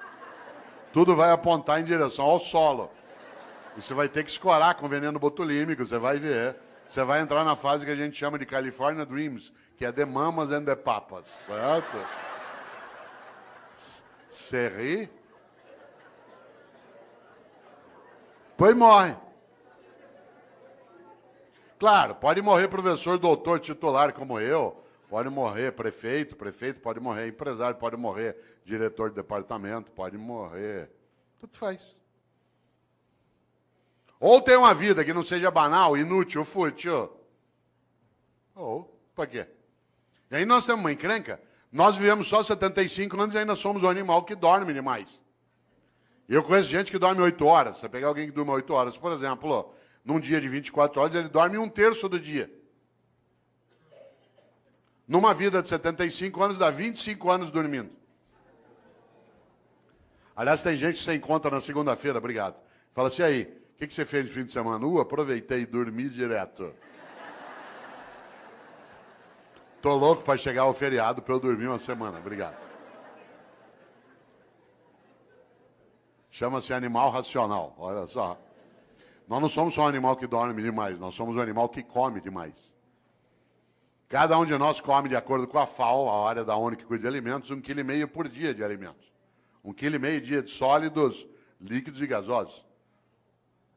Tudo vai apontar em direção ao solo. E você vai ter que escorar com veneno botulímico, você vai ver. Você vai entrar na fase que a gente chama de California Dreams, que é The Mamas and the Papas, certo? Você ri? Pois morre. Claro, pode morrer professor, doutor, titular como eu, pode morrer prefeito pode morrer empresário, pode morrer diretor de departamento, pode morrer, tudo faz. Ou tem uma vida que não seja banal, inútil, fútil. Ou, para quê? E aí nós temos uma encrenca, nós vivemos só 75 anos e ainda somos um animal que dorme demais. Eu conheço gente que dorme 8 horas. Você pegar alguém que dorme 8 horas, por exemplo, num dia de 24 horas, ele dorme 1/3 do dia. Numa vida de 75 anos, dá 25 anos dormindo. Aliás, tem gente que você encontra na segunda-feira, obrigado. Fala assim, aí, o que você fez no fim de semana? Aproveitei e dormi direto. Tô louco para chegar ao feriado para eu dormir uma semana, obrigado. Chama-se animal racional, olha só. Nós não somos só um animal que dorme demais, nós somos um animal que come demais. Cada um de nós come, de acordo com a FAO, a área da ONU que cuida de alimentos, 1,5 kg por dia de alimentos. 1,5 kg dia de sólidos, líquidos e gasosos.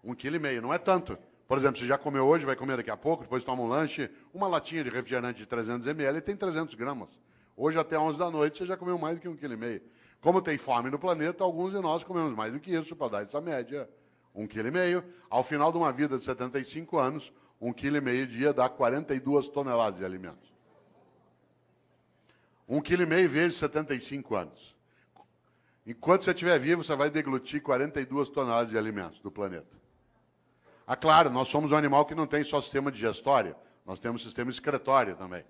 1,5 kg, não é tanto. Por exemplo, você já comeu hoje, vai comer daqui a pouco, depois toma um lanche, uma latinha de refrigerante de 300 ml tem 300 gramas. Hoje até 11 da noite você já comeu mais do que 1,5 kg. Como tem fome no planeta, alguns de nós comemos mais do que isso, para dar essa média. 1,5 kg. Ao final de uma vida de 75 anos, 1,5 kg dia dá 42 toneladas de alimentos. 1,5 kg vezes 75 anos. Enquanto você estiver vivo, você vai deglutir 42 toneladas de alimentos do planeta. Ah, claro, nós somos um animal que não tem só sistema digestório, nós temos sistema excretório também.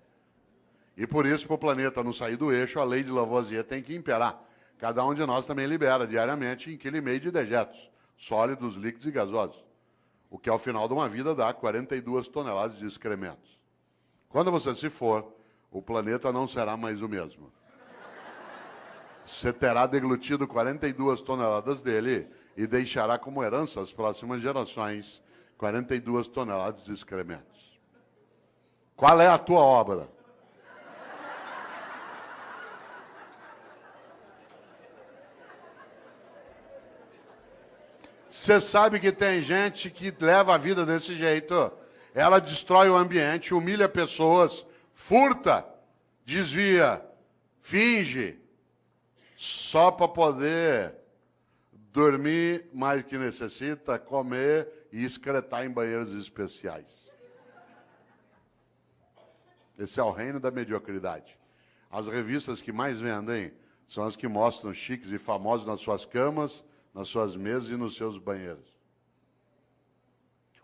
E por isso, para o planeta não sair do eixo, a lei de Lavoisier tem que imperar. Cada um de nós também libera diariamente 1,5 kg de dejetos, sólidos, líquidos e gasosos. O que ao final de uma vida dá 42 toneladas de excrementos. Quando você se for, o planeta não será mais o mesmo. Você terá deglutido 42 toneladas dele e deixará como herança às próximas gerações 42 toneladas de excrementos. Qual é a tua obra? Você sabe que tem gente que leva a vida desse jeito. Ela destrói o ambiente, humilha pessoas, furta, desvia, finge, só para poder dormir mais que necessita, comer e excretar em banheiros especiais. Esse é o reino da mediocridade. As revistas que mais vendem são as que mostram chiques e famosos nas suas camas, nas suas mesas e nos seus banheiros.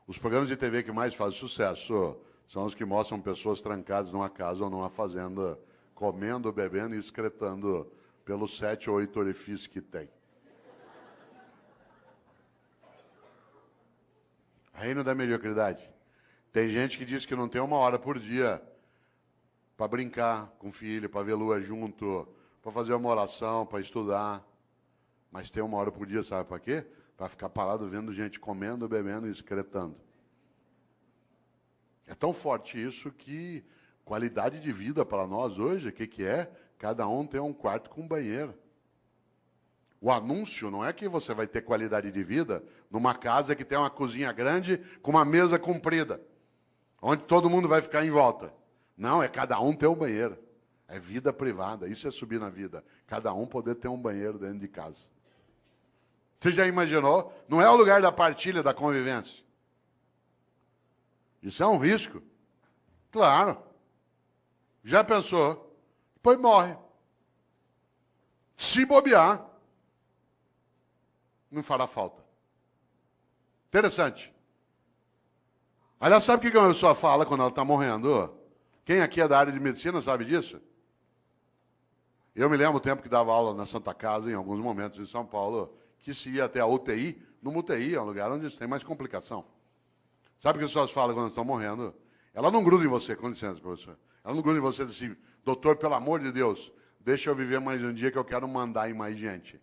Os programas de TV que mais fazem sucesso são os que mostram pessoas trancadas numa casa ou numa fazenda, comendo, bebendo e excretando pelos 7 ou 8 orifícios que tem. Reino da mediocridade. Tem gente que diz que não tem 1 hora por dia para brincar com o filho, para ver lua junto, para fazer uma oração, para estudar. Mas tem 1 hora por dia, sabe para quê? Para ficar parado vendo gente comendo, bebendo e excretando. É tão forte isso que qualidade de vida para nós hoje, o que é? Cada um tem um quarto com banheiro. O anúncio não é que você vai ter qualidade de vida numa casa que tem uma cozinha grande com uma mesa comprida, onde todo mundo vai ficar em volta. Não, é cada um ter um banheiro. É vida privada, isso é subir na vida. Cada um poder ter um banheiro dentro de casa. Você já imaginou? Não é o lugar da partilha, da convivência. Isso é um risco. Claro. Já pensou? Depois morre. Se bobear, não fará falta. Interessante. Aliás, sabe o que uma pessoa fala quando ela está morrendo? Quem aqui é da área de medicina sabe disso? Eu me lembro o tempo que dava aula na Santa Casa, em alguns momentos em São Paulo, que se ia até a UTI. Numa UTI é um lugar onde tem mais complicação. Sabe o que as pessoas falam quando estão morrendo? Ela não gruda em você, com licença, professor. Ela não gruda em você e diz assim, doutor, pelo amor de Deus, deixa eu viver mais um dia que eu quero mandar em mais gente.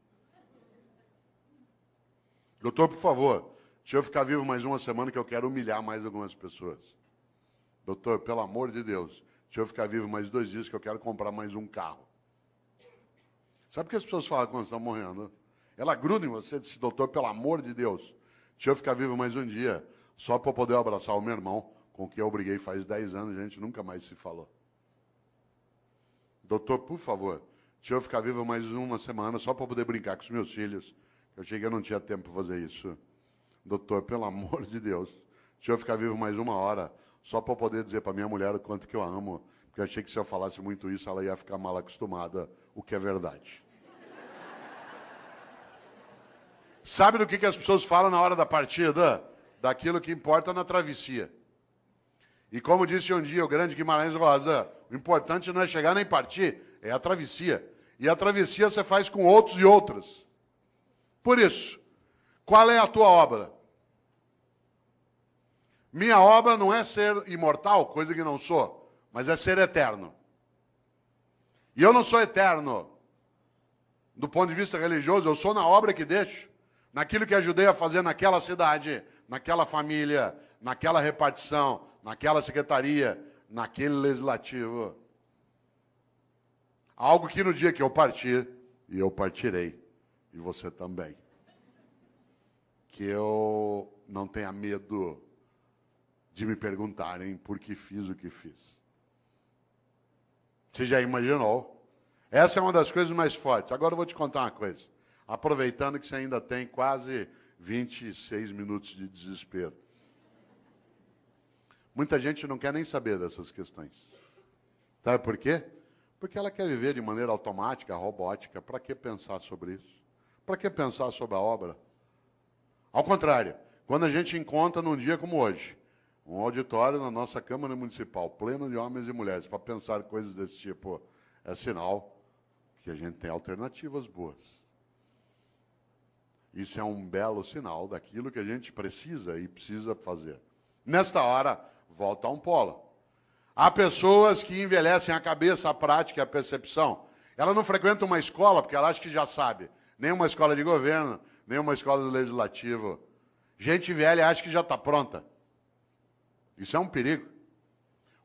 Doutor, por favor, deixa eu ficar vivo mais 1 semana que eu quero humilhar mais algumas pessoas. Doutor, pelo amor de Deus, deixa eu ficar vivo mais 2 dias que eu quero comprar mais um carro. Sabe o que as pessoas falam quando estão morrendo? Ela gruda em você e diz, doutor, pelo amor de Deus, deixa eu ficar vivo mais um dia, só para eu poder abraçar o meu irmão, com quem eu briguei faz 10 anos, a gente nunca mais se falou. Doutor, por favor, deixa eu ficar vivo mais 1 semana, só para poder brincar com os meus filhos. Eu achei que eu não tinha tempo para fazer isso. Doutor, pelo amor de Deus, deixa eu ficar vivo mais 1 hora, só para poder dizer para minha mulher o quanto que eu a amo, porque eu achei que se eu falasse muito isso, ela ia ficar mal acostumada, o que é verdade. Sabe do que as pessoas falam na hora da partida? Daquilo que importa na travessia. E como disse um dia o grande Guimarães Rosa, o importante não é chegar nem partir, é a travessia. E a travessia você faz com outros e outras. Por isso, qual é a tua obra? Minha obra não é ser imortal, coisa que não sou, mas é ser eterno. E eu não sou eterno do ponto de vista religioso, eu sou na obra que deixo, naquilo que ajudei a fazer naquela cidade, naquela família, naquela repartição, naquela secretaria, naquele legislativo. Algo que no dia que eu partir, e eu partirei, e você também, que eu não tenha medo de me perguntarem por que fiz o que fiz. Você já imaginou? Essa é uma das coisas mais fortes. Agora eu vou te contar uma coisa. Aproveitando que você ainda tem quase 26 minutos de desespero. Muita gente não quer nem saber dessas questões. Sabe por quê? Porque ela quer viver de maneira automática, robótica. Para que pensar sobre isso? Para que pensar sobre a obra? Ao contrário, quando a gente encontra num dia como hoje, um auditório na nossa Câmara Municipal, pleno de homens e mulheres, para pensar coisas desse tipo, é sinal que a gente tem alternativas boas. Isso é um belo sinal daquilo que a gente precisa e precisa fazer. Nesta hora, volta a um polo. Há pessoas que envelhecem a cabeça, a prática e a percepção. Ela não frequenta uma escola porque ela acha que já sabe. Nem uma escola de governo, nem uma escola do legislativo. Gente velha acha que já está pronta. Isso é um perigo.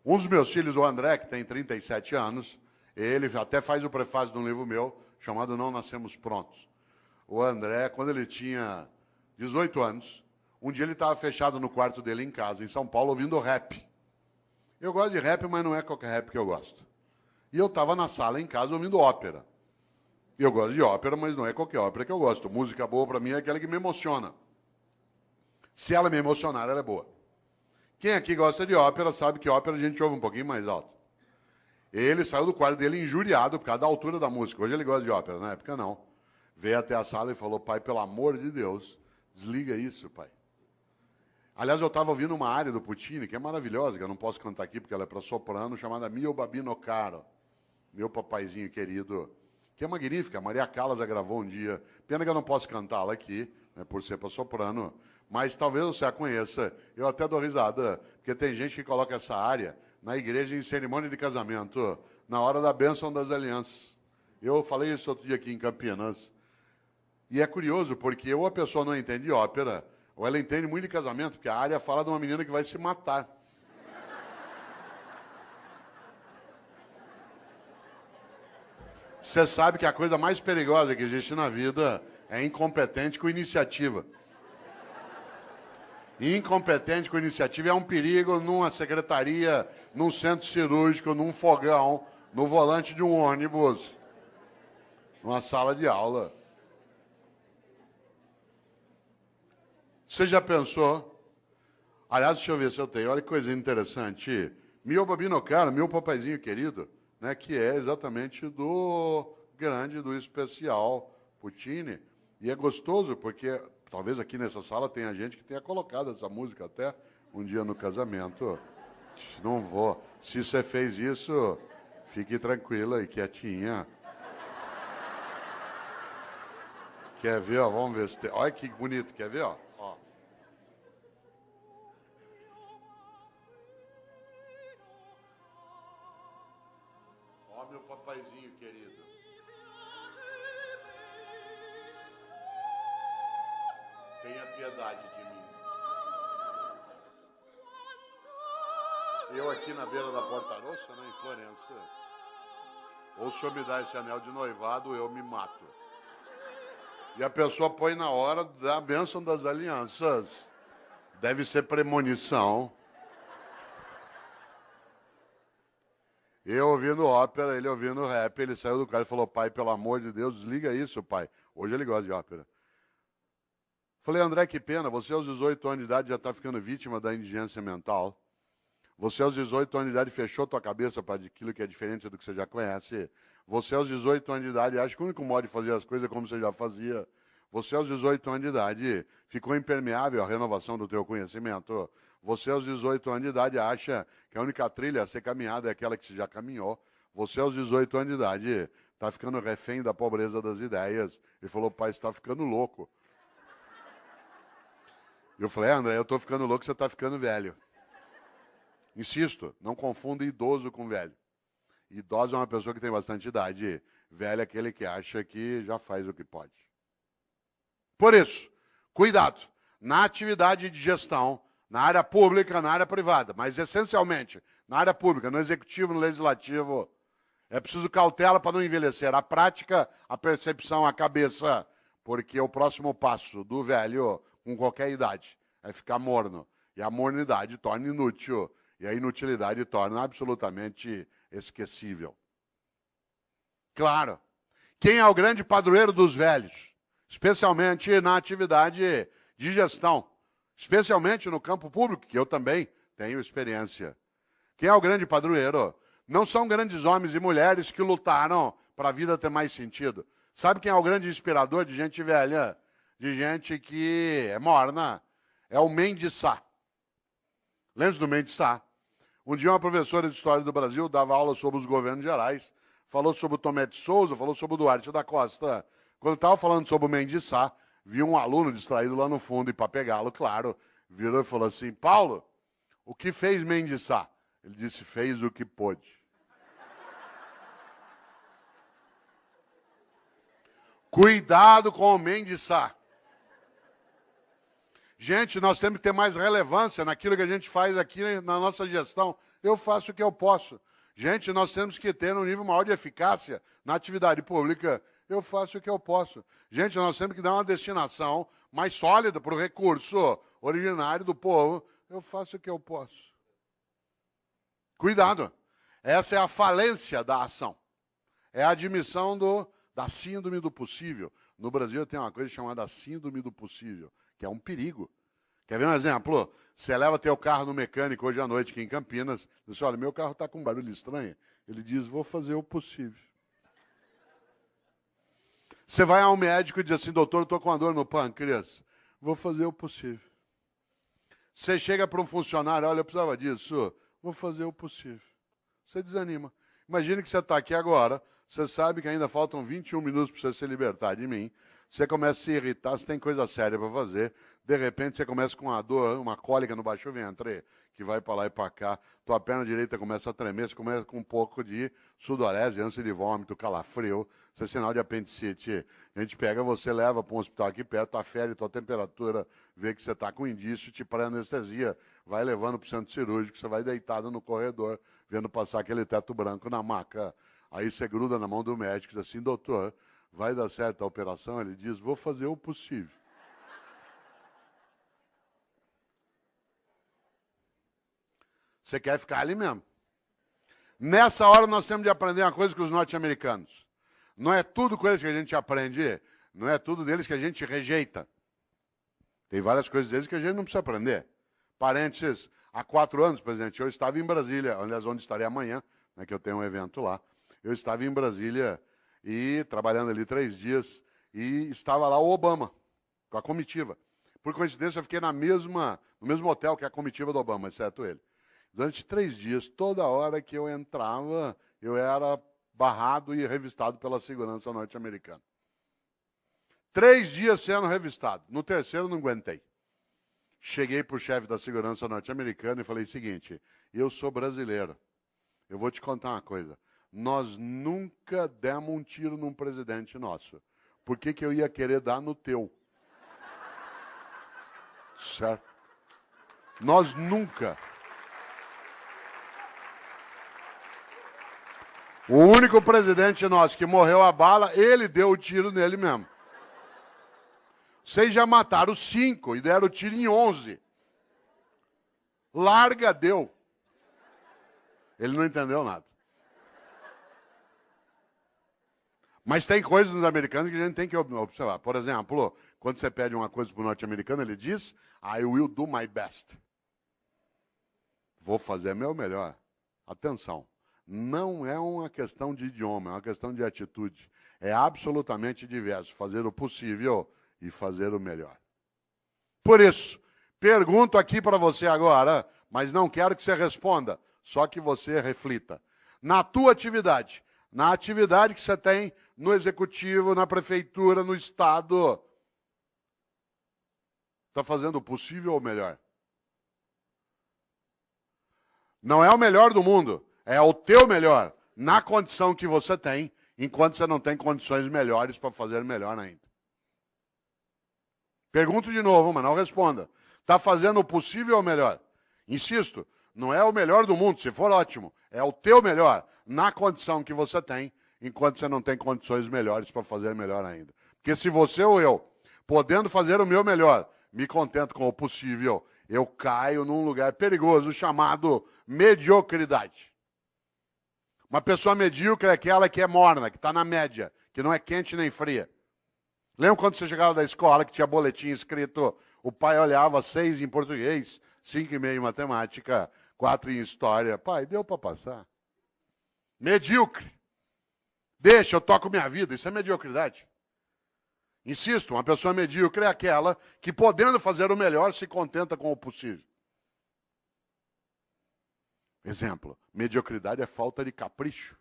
Um dos meus filhos, o André, que tem 37 anos, ele até faz o prefácio de um livro meu, chamado Não Nascemos Prontos. O André, quando ele tinha 18 anos, um dia ele estava fechado no quarto dele em casa, em São Paulo, ouvindo rap. Eu gosto de rap, mas não é qualquer rap que eu gosto. E eu estava na sala em casa ouvindo ópera. Eu gosto de ópera, mas não é qualquer ópera que eu gosto. Música boa para mim é aquela que me emociona. Se ela me emocionar, ela é boa. Quem aqui gosta de ópera sabe que ópera a gente ouve um pouquinho mais alto. Ele saiu do quarto dele injuriado por causa da altura da música. Hoje ele gosta de ópera, na época não. Veio até a sala e falou: pai, pelo amor de Deus, desliga isso, pai. Aliás, eu estava ouvindo uma área do Puccini, que é maravilhosa, que eu não posso cantar aqui porque ela é para soprano, chamada Mio Babino Caro, meu papaizinho querido, que é magnífica. A Maria Callas a gravou um dia. Pena que eu não posso cantá-la aqui, né, por ser para soprano, mas talvez você a conheça. Eu até dou risada, porque tem gente que coloca essa área na igreja em cerimônia de casamento, na hora da bênção das alianças. Eu falei isso outro dia aqui em Campinas. E é curioso, porque ou a pessoa não entende ópera, ou ela entende muito de casamento, porque a área fala de uma menina que vai se matar. Você sabe que a coisa mais perigosa que existe na vida é incompetente com iniciativa. Incompetente com iniciativa é um perigo numa secretaria, num centro cirúrgico, num fogão, no volante de um ônibus, numa sala de aula. Você já pensou? Aliás, deixa eu ver se eu tenho. Olha que coisa interessante. Mio Babino Caro, meu papaizinho querido, né, que é exatamente do grande, do especial Puccini. E é gostoso porque talvez aqui nessa sala tenha gente que tenha colocado essa música até um dia no casamento. Não vou. Se você fez isso, fique tranquila e quietinha. Quer ver? Ó, vamos ver se tem. Olha que bonito. Quer ver? Ó. Ó, meu papaizinho querido. Tenha piedade de mim. Eu aqui na beira da Porta Rossa, né, em Florença. Ou se o senhor me dá esse anel de noivado, eu me mato. E a pessoa põe na hora da bênção das alianças. Deve ser premonição. Eu ouvindo ópera, ele ouvindo rap, ele saiu do carro e falou: pai, pelo amor de Deus, desliga isso, pai. Hoje ele gosta de ópera. Falei: André, que pena, você aos 18 anos de idade já está ficando vítima da indigência mental. Você aos 18 anos de idade fechou tua cabeça para aquilo que é diferente do que você já conhece. Você aos 18 anos de idade acha que o único modo de fazer as coisas é como você já fazia. Você aos 18 anos de idade ficou impermeável à renovação do teu conhecimento. Você aos 18 anos de idade acha que a única trilha a ser caminhada é aquela que você já caminhou. Você aos 18 anos de idade está ficando refém da pobreza das ideias. Ele falou: pai, você está ficando louco. Eu falei: André, eu estou ficando louco, você está ficando velho. Insisto, não confunda idoso com velho. Idoso é uma pessoa que tem bastante idade. Velho é aquele que acha que já faz o que pode. Por isso, cuidado na atividade de gestão, na área pública, na área privada, mas essencialmente na área pública, no executivo, no legislativo. É preciso cautela para não envelhecer. A prática, a percepção, a cabeça, porque o próximo passo do velho, com qualquer idade, é ficar morno. E a mornidade torna inútil. E a inutilidade torna absolutamente esquecível. Claro, quem é o grande padroeiro dos velhos? Especialmente na atividade de gestão. Especialmente no campo público, que eu também tenho experiência. Quem é o grande padroeiro? Não são grandes homens e mulheres que lutaram para a vida ter mais sentido. Sabe quem é o grande inspirador de gente velha? De gente que é morna? É o Mendes Sá. Lembra-se do Mendes Sá? Um dia uma professora de História do Brasil dava aula sobre os governos gerais, falou sobre o Tomé de Souza, falou sobre o Duarte da Costa. Quando estava falando sobre o Mendes Sá, viu um aluno distraído lá no fundo e para pegá-lo, claro, virou e falou assim, Paulo, o que fez Mendes Sá? Ele disse, fez o que pôde. Cuidado com o Mendes Sá. Gente, nós temos que ter mais relevância naquilo que a gente faz aqui na nossa gestão. Eu faço o que eu posso. Gente, nós temos que ter um nível maior de eficácia na atividade pública. Eu faço o que eu posso. Gente, nós temos que dar uma destinação mais sólida para o recurso originário do povo. Eu faço o que eu posso. Cuidado. Essa é a falência da ação. É a admissão da síndrome do possível. No Brasil tem uma coisa chamada síndrome do possível, que é um perigo. Quer ver um exemplo? Você leva teu carro no mecânico hoje à noite aqui em Campinas, diz, olha, meu carro está com um barulho estranho. Ele diz, vou fazer o possível. Você vai ao médico e diz assim, doutor, eu estou com uma dor no pâncreas. Vou fazer o possível. Você chega para um funcionário, olha, eu precisava disso. Vou fazer o possível. Você desanima. Imagine que você está aqui agora, você sabe que ainda faltam 21 minutos para você se libertar de mim. Você começa a se irritar, você tem coisa séria para fazer. De repente, você começa com uma dor, uma cólica no baixo ventre, que vai para lá e para cá. Tua perna direita começa a tremer, você começa com um pouco de sudorese, ânsia de vômito, calafrio. Isso é sinal de apendicite. A gente pega você, leva para um hospital aqui perto, afere tua temperatura, vê que você está com indício, te para anestesia. Vai levando para o centro cirúrgico, você vai deitado no corredor, vendo passar aquele teto branco na maca. Aí você gruda na mão do médico e diz assim, doutor, vai dar certo a operação? Ele diz, vou fazer o possível. Você quer ficar ali mesmo. Nessa hora nós temos de aprender uma coisa com os norte-americanos. Não é tudo com eles que a gente aprende, não é tudo deles que a gente rejeita. Tem várias coisas deles que a gente não precisa aprender. Parênteses, há 4 anos, presidente, eu estava em Brasília, aliás, onde estarei amanhã, né, que eu tenho um evento lá. Eu estava em Brasília e trabalhando ali 3 dias e estava lá o Obama, com a comitiva. Por coincidência, eu fiquei no mesmo hotel que a comitiva do Obama, exceto ele. Durante 3 dias, toda hora que eu entrava, eu era barrado e revistado pela segurança norte-americana. 3 dias sendo revistado. No terceiro, não aguentei. Cheguei para o chefe da segurança norte-americana e falei o seguinte, eu sou brasileiro, eu vou te contar uma coisa. Nós nunca demos um tiro num presidente nosso. Por que eu ia querer dar no teu? Certo? Nós nunca. O único presidente nosso que morreu a bala, ele deu o tiro nele mesmo. Vocês já mataram 5 e deram o tiro em 11. Larga, deu. Ele não entendeu nada. Mas tem coisas nos americanos que a gente tem que observar. Por exemplo, quando você pede uma coisa para o norte-americano, ele diz, I will do my best. Vou fazer meu melhor. Atenção, não é uma questão de idioma, é uma questão de atitude. É absolutamente diverso, fazer o possível e fazer o melhor. Por isso, pergunto aqui para você agora, mas não quero que você responda, só que você reflita. Na tua atividade, na atividade que você tem no executivo, na prefeitura, no estado, está fazendo o possível ou o melhor? Não é o melhor do mundo, é o teu melhor, na condição que você tem, enquanto você não tem condições melhores para fazer melhor ainda. Pergunto de novo, mas não responda. Está fazendo o possível ou o melhor? Insisto, não é o melhor do mundo, se for ótimo, é o teu melhor, na condição que você tem, enquanto você não tem condições melhores para fazer melhor ainda. Porque se você ou eu, podendo fazer o meu melhor, me contento com o possível, eu caio num lugar perigoso chamado mediocridade. Uma pessoa medíocre é aquela que é morna, que está na média, que não é quente nem fria. Lembra quando você chegava da escola que tinha boletim escrito, o pai olhava 6 em português, 5,5 em matemática, 4 em história. Pai, deu para passar. Medíocre. Deixa, eu toco minha vida. Isso é mediocridade. Insisto, uma pessoa medíocre é aquela que, podendo fazer o melhor, se contenta com o possível. Exemplo, mediocridade é falta de capricho.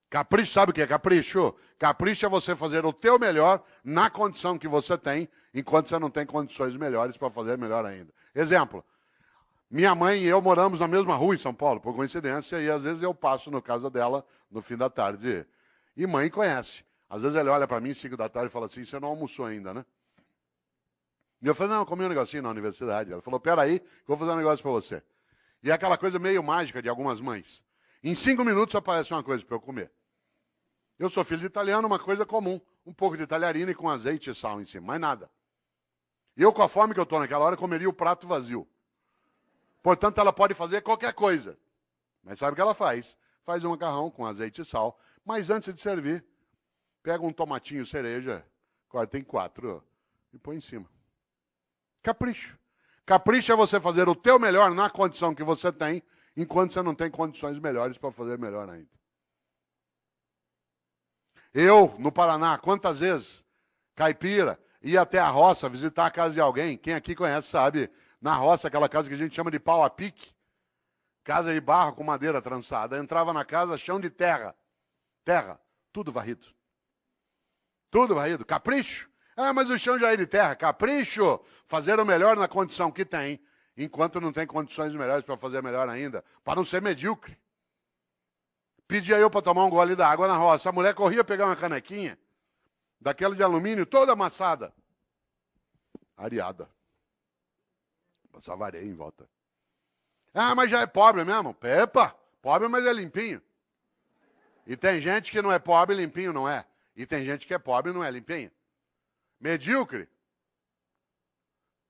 Capricho, sabe o que é capricho? Capricho é você fazer o teu melhor na condição que você tem, enquanto você não tem condições melhores para fazer melhor ainda. Exemplo, minha mãe e eu moramos na mesma rua em São Paulo, por coincidência, e às vezes eu passo na casa dela no fim da tarde. E mãe conhece. Às vezes ele olha para mim, 5 da tarde, e fala assim, você não almoçou ainda, né? E eu falei, não, eu comi um negocinho na universidade. Ela falou, peraí, que eu vou fazer um negócio para você. E é aquela coisa meio mágica de algumas mães. Em 5 minutos aparece uma coisa para eu comer. Eu sou filho de italiano, uma coisa comum. Um pouco de talharina com azeite e sal em cima, mais nada. E eu, com a fome que eu estou naquela hora, comeria o prato vazio. Portanto, ela pode fazer qualquer coisa. Mas sabe o que ela faz? Faz um macarrão com azeite e sal. Mas antes de servir, pega um tomatinho cereja, corta em 4 e põe em cima. Capricho. Capricho é você fazer o teu melhor na condição que você tem, enquanto você não tem condições melhores para fazer melhor ainda. Eu, no Paraná, quantas vezes, caipira, ia até a roça visitar a casa de alguém. Quem aqui conhece sabe, na roça, aquela casa que a gente chama de pau a pique, casa de barro com madeira trançada. Entrava na casa, chão de terra. Terra, tudo varrido. Tudo varrido. Capricho. Ah, mas o chão já é de terra. Capricho. Fazer o melhor na condição que tem, enquanto não tem condições melhores para fazer melhor ainda. Para não ser medíocre. Pedia eu para tomar um gole d'água na roça. A mulher corria pegar uma canequinha, daquela de alumínio, toda amassada. Areada. Passava areia em volta. Ah, mas já é pobre mesmo. Epa, pobre, mas é limpinho. E tem gente que não é pobre, limpinho não é. E tem gente que é pobre e não é limpinho. Medíocre.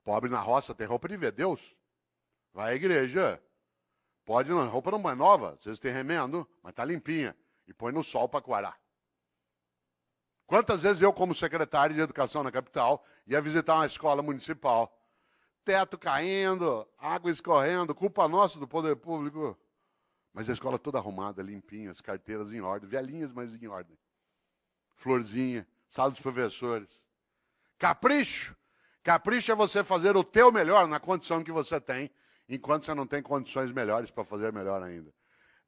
Pobre na roça tem roupa de ver Deus. Vai à igreja. Pode, não, roupa não é nova, vocês têm remendo, mas tá limpinha. E põe no sol para coarar. Quantas vezes eu, como secretário de educação na capital, ia visitar uma escola municipal? Teto caindo, água escorrendo, culpa nossa do poder público. Mas a escola toda arrumada, limpinha, as carteiras em ordem, velhinhas, mas em ordem. Florzinha, sala dos professores. Capricho. Capricho é você fazer o teu melhor na condição que você tem, enquanto você não tem condições melhores para fazer melhor ainda.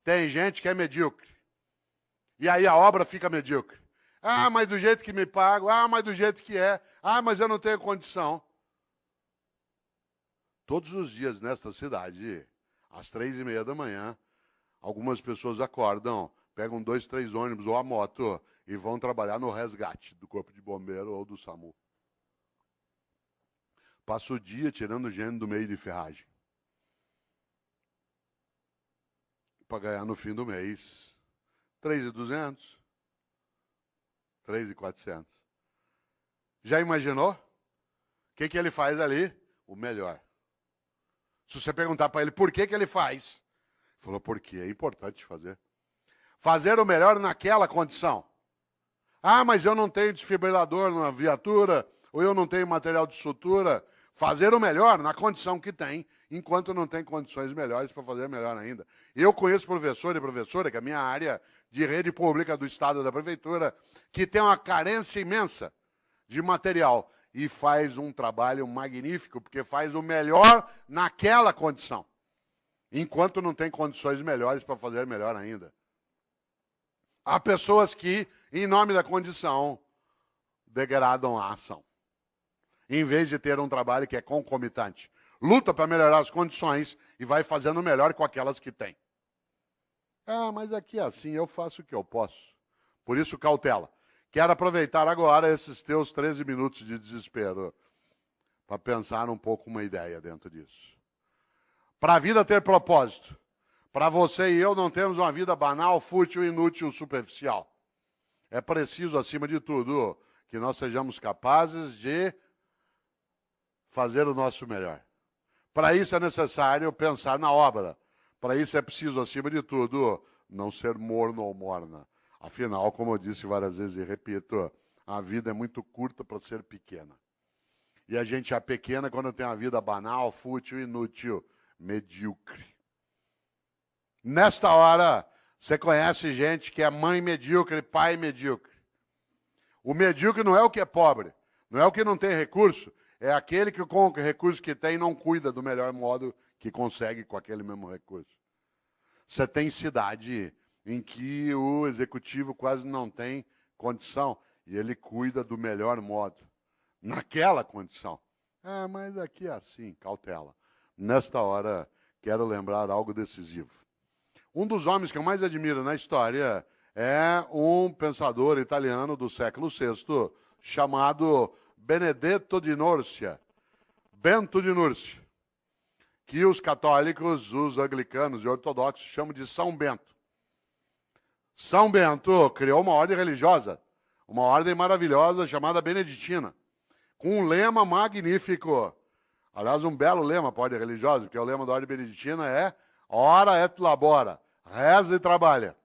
Tem gente que é medíocre. E aí a obra fica medíocre. Ah, mas do jeito que me pago. Ah, mas do jeito que é. Ah, mas eu não tenho condição. Todos os dias nesta cidade, às 3:30 da manhã, algumas pessoas acordam, pegam 2, 3 ônibus ou a moto e vão trabalhar no resgate do Corpo de Bombeiro ou do SAMU. Passa o dia tirando gente do meio de ferragem. Para ganhar no fim do mês 3.200, 3.400. Já imaginou? O que ele faz ali? O melhor. Se você perguntar para ele por que ele faz, ele falou, porque é importante fazer. Fazer o melhor naquela condição. Ah, mas eu não tenho desfibrilador na viatura, ou eu não tenho material de sutura. Fazer o melhor na condição que tem, enquanto não tem condições melhores para fazer melhor ainda. Eu conheço professor e professora, que é a minha área de rede pública do Estado da Prefeitura, que tem uma carência imensa de material e faz um trabalho magnífico, porque faz o melhor naquela condição, enquanto não tem condições melhores para fazer melhor ainda. Há pessoas que, em nome da condição, degradam a ação, em vez de ter um trabalho que é concomitante. Luta para melhorar as condições e vai fazendo melhor com aquelas que tem. Ah, mas aqui é assim, eu faço o que eu posso. Por isso, cautela. Quero aproveitar agora esses teus 13 minutos de desespero para pensar um pouco uma ideia dentro disso. Para a vida ter propósito, para você e eu não termos uma vida banal, fútil, inútil, superficial. É preciso, acima de tudo, que nós sejamos capazes de fazer o nosso melhor. Para isso é necessário pensar na obra. Para isso é preciso, acima de tudo, não ser morno ou morna. Afinal, como eu disse várias vezes e repito, a vida é muito curta para ser pequena. E a gente é pequena quando tem uma vida banal, fútil, inútil, medíocre. Nesta hora, Você conhece gente que é mãe medíocre, pai medíocre. O medíocre não é o que é pobre, não é o que não tem recurso, é aquele que com o recurso que tem não cuida do melhor modo que consegue com aquele mesmo recurso. Você tem cidade em que o executivo quase não tem condição e ele cuida do melhor modo, naquela condição. Mas aqui é assim, cautela. Nesta hora, quero lembrar algo decisivo. Um dos homens que eu mais admiro na história é um pensador italiano do século VI, chamado Benedetto di Nursia, Bento de Núrcia, que os católicos, os anglicanos e ortodoxos chamam de São Bento. São Bento criou uma ordem religiosa, uma ordem maravilhosa chamada Beneditina, com um lema magnífico. Aliás, um belo lema para a ordem religiosa, porque o lema da ordem beneditina é ora et labora, reza e trabalha.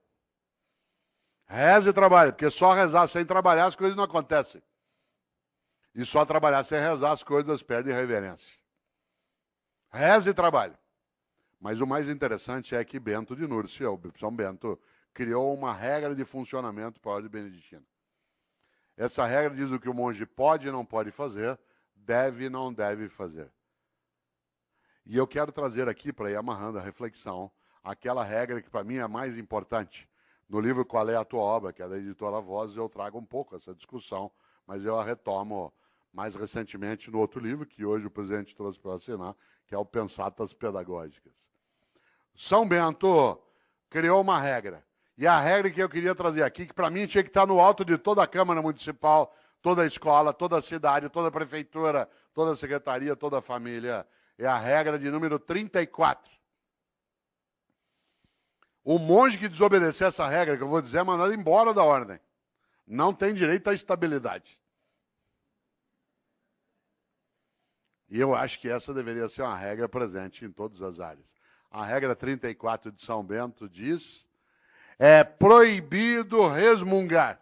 Reza e trabalha, porque só rezar sem trabalhar as coisas não acontecem. E só trabalhar sem rezar as coisas perdem reverência. Reza e trabalha. Mas o mais interessante é que Bento de Núrcia, o São Bento, criou uma regra de funcionamento para a ordem beneditina. Essa regra diz o que o monge pode e não pode fazer, deve e não deve fazer. E eu quero trazer aqui, para ir amarrando a reflexão, aquela regra que para mim é a mais importante. No livro Qual é a Tua Obra, que é da editora Voz, eu trago um pouco essa discussão, mas eu a retomo mais recentemente no outro livro, que hoje o presidente trouxe para assinar, que é o Pensatas Pedagógicas. São Bento criou uma regra. E a regra que eu queria trazer aqui, que para mim tinha que estar no alto de toda a Câmara Municipal, toda a escola, toda a cidade, toda a prefeitura, toda a secretaria, toda a família, é a regra de número 34. O monge que desobedecer essa regra, que eu vou dizer, é mandado embora da ordem. Não tem direito à estabilidade. E eu acho que essa deveria ser uma regra presente em todas as áreas. A regra 34 de São Bento diz: é proibido resmungar.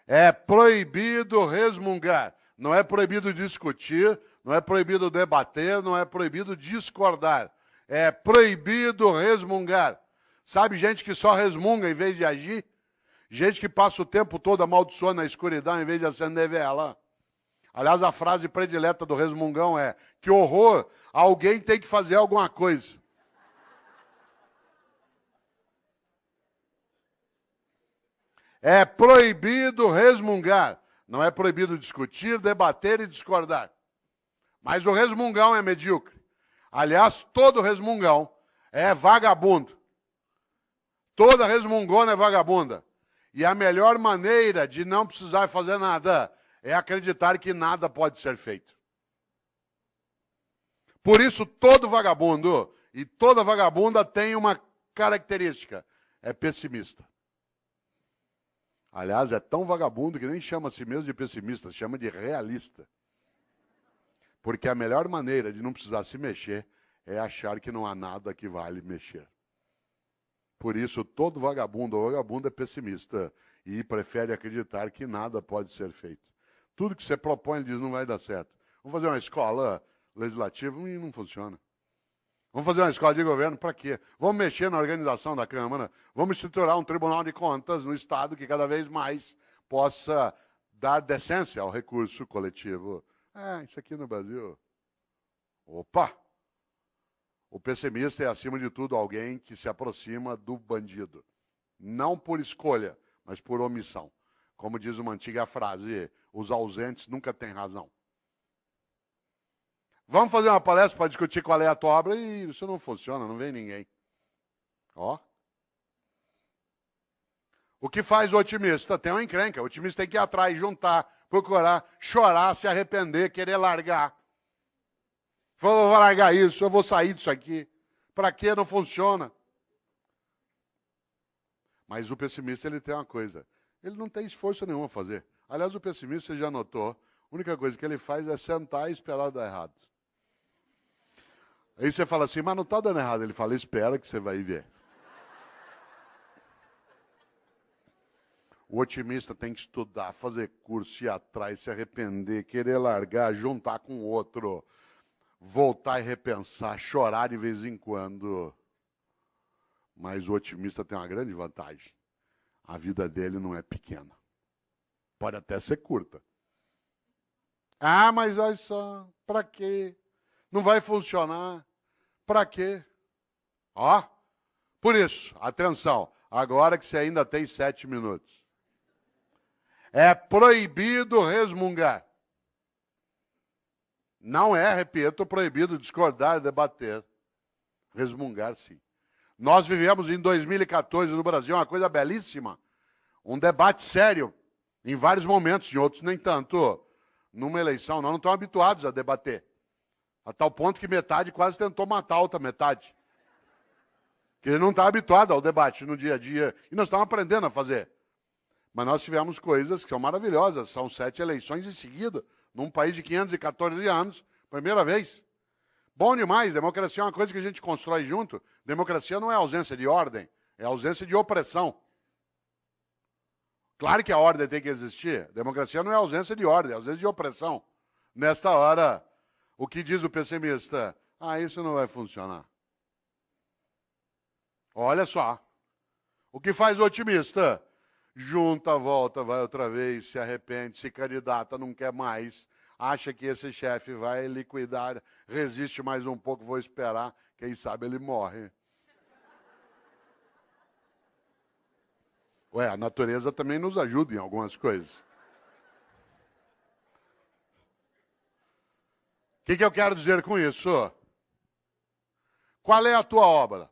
É proibido resmungar. Não é proibido discutir, não é proibido debater, não é proibido discordar. É proibido resmungar. Sabe gente que só resmunga em vez de agir? Gente que passa o tempo todo amaldiçoando na escuridão em vez de acender vela. Aliás, a frase predileta do resmungão é: que horror, alguém tem que fazer alguma coisa. É proibido resmungar. Não é proibido discutir, debater e discordar. Mas o resmungão é medíocre. Aliás, todo resmungão é vagabundo. Toda resmungona é vagabunda. E a melhor maneira de não precisar fazer nada é acreditar que nada pode ser feito. Por isso, todo vagabundo e toda vagabunda tem uma característica: é pessimista. Aliás, é tão vagabundo que nem chama a si mesmo de pessimista, chama de realista. Porque a melhor maneira de não precisar se mexer é achar que não há nada que vale mexer. Por isso, todo vagabundo ou vagabunda é pessimista e prefere acreditar que nada pode ser feito. Tudo que você propõe, ele diz, não vai dar certo. Vamos fazer uma escola legislativa e não funciona. Vamos fazer uma escola de governo para quê? Vamos mexer na organização da Câmara, vamos estruturar um tribunal de contas no Estado que cada vez mais possa dar decência ao recurso coletivo. Isso aqui no Brasil. Opa! O pessimista é, acima de tudo, alguém que se aproxima do bandido. Não por escolha, mas por omissão. Como diz uma antiga frase, os ausentes nunca têm razão. Vamos fazer uma palestra para discutir qual é a tua obra e isso não funciona, não vem ninguém. Ó. O que faz o otimista? Tem uma encrenca. O otimista tem que ir atrás, juntar, procurar, chorar, se arrepender, querer largar. Falou, vou largar isso, eu vou sair disso aqui. Para quê? Não funciona. Mas o pessimista, ele tem uma coisa. Ele não tem esforço nenhum a fazer. Aliás, o pessimista, você já notou, a única coisa que ele faz é sentar e esperar dar errado. Aí você fala assim, mas não está dando errado. Ele fala, espera que você vai ver. O otimista tem que estudar, fazer curso, ir atrás, se arrepender, querer largar, juntar com outro. voltar e repensar, chorar de vez em quando. Mas o otimista tem uma grande vantagem. A vida dele não é pequena. Pode até ser curta. Ah, mas olha só, para quê? Não vai funcionar. Para quê? Ó, por isso, atenção, agora que você ainda tem 7 minutos. É proibido resmungar. Não é, repito, proibido discordar, debater. Resmungar, sim. Nós vivemos em 2014 no Brasil uma coisa belíssima. Um debate sério, em vários momentos, em outros nem tanto. Numa eleição, nós não estamos habituados a debater. A tal ponto que metade quase tentou matar a outra metade. Que ele não está habituado ao debate no dia a dia. E nós estamos aprendendo a fazer. Mas nós tivemos coisas que são maravilhosas. São 7 eleições em seguida, num país de 514 anos, primeira vez. Bom demais, democracia é uma coisa que a gente constrói junto. Democracia não é ausência de ordem, é ausência de opressão. Claro que a ordem tem que existir. Democracia não é ausência de ordem, é ausência de opressão. Nesta hora, o que diz o pessimista? Ah, isso não vai funcionar. Olha só. O que faz o otimista? Junta, volta, vai outra vez, se arrepende, se candidata, não quer mais, acha que esse chefe vai liquidar, resiste mais um pouco, vou esperar, quem sabe ele morre. Ué, a natureza também nos ajuda em algumas coisas. O que eu quero dizer com isso? Qual é a tua obra?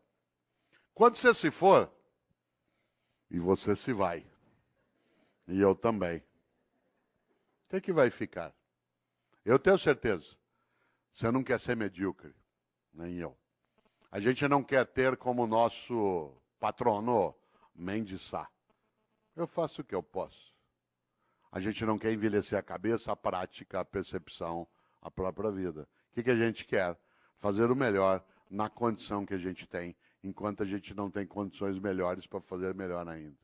Quando você se for, e você se vai, e eu também, o que vai ficar? Eu tenho certeza, você não quer ser medíocre, nem eu. A gente não quer ter como nosso patrono Mendes Sá. Eu faço o que eu posso. A gente não quer envelhecer a cabeça, a prática, a percepção, a própria vida. O que a gente quer? Fazer o melhor na condição que a gente tem, enquanto a gente não tem condições melhores para fazer melhor ainda.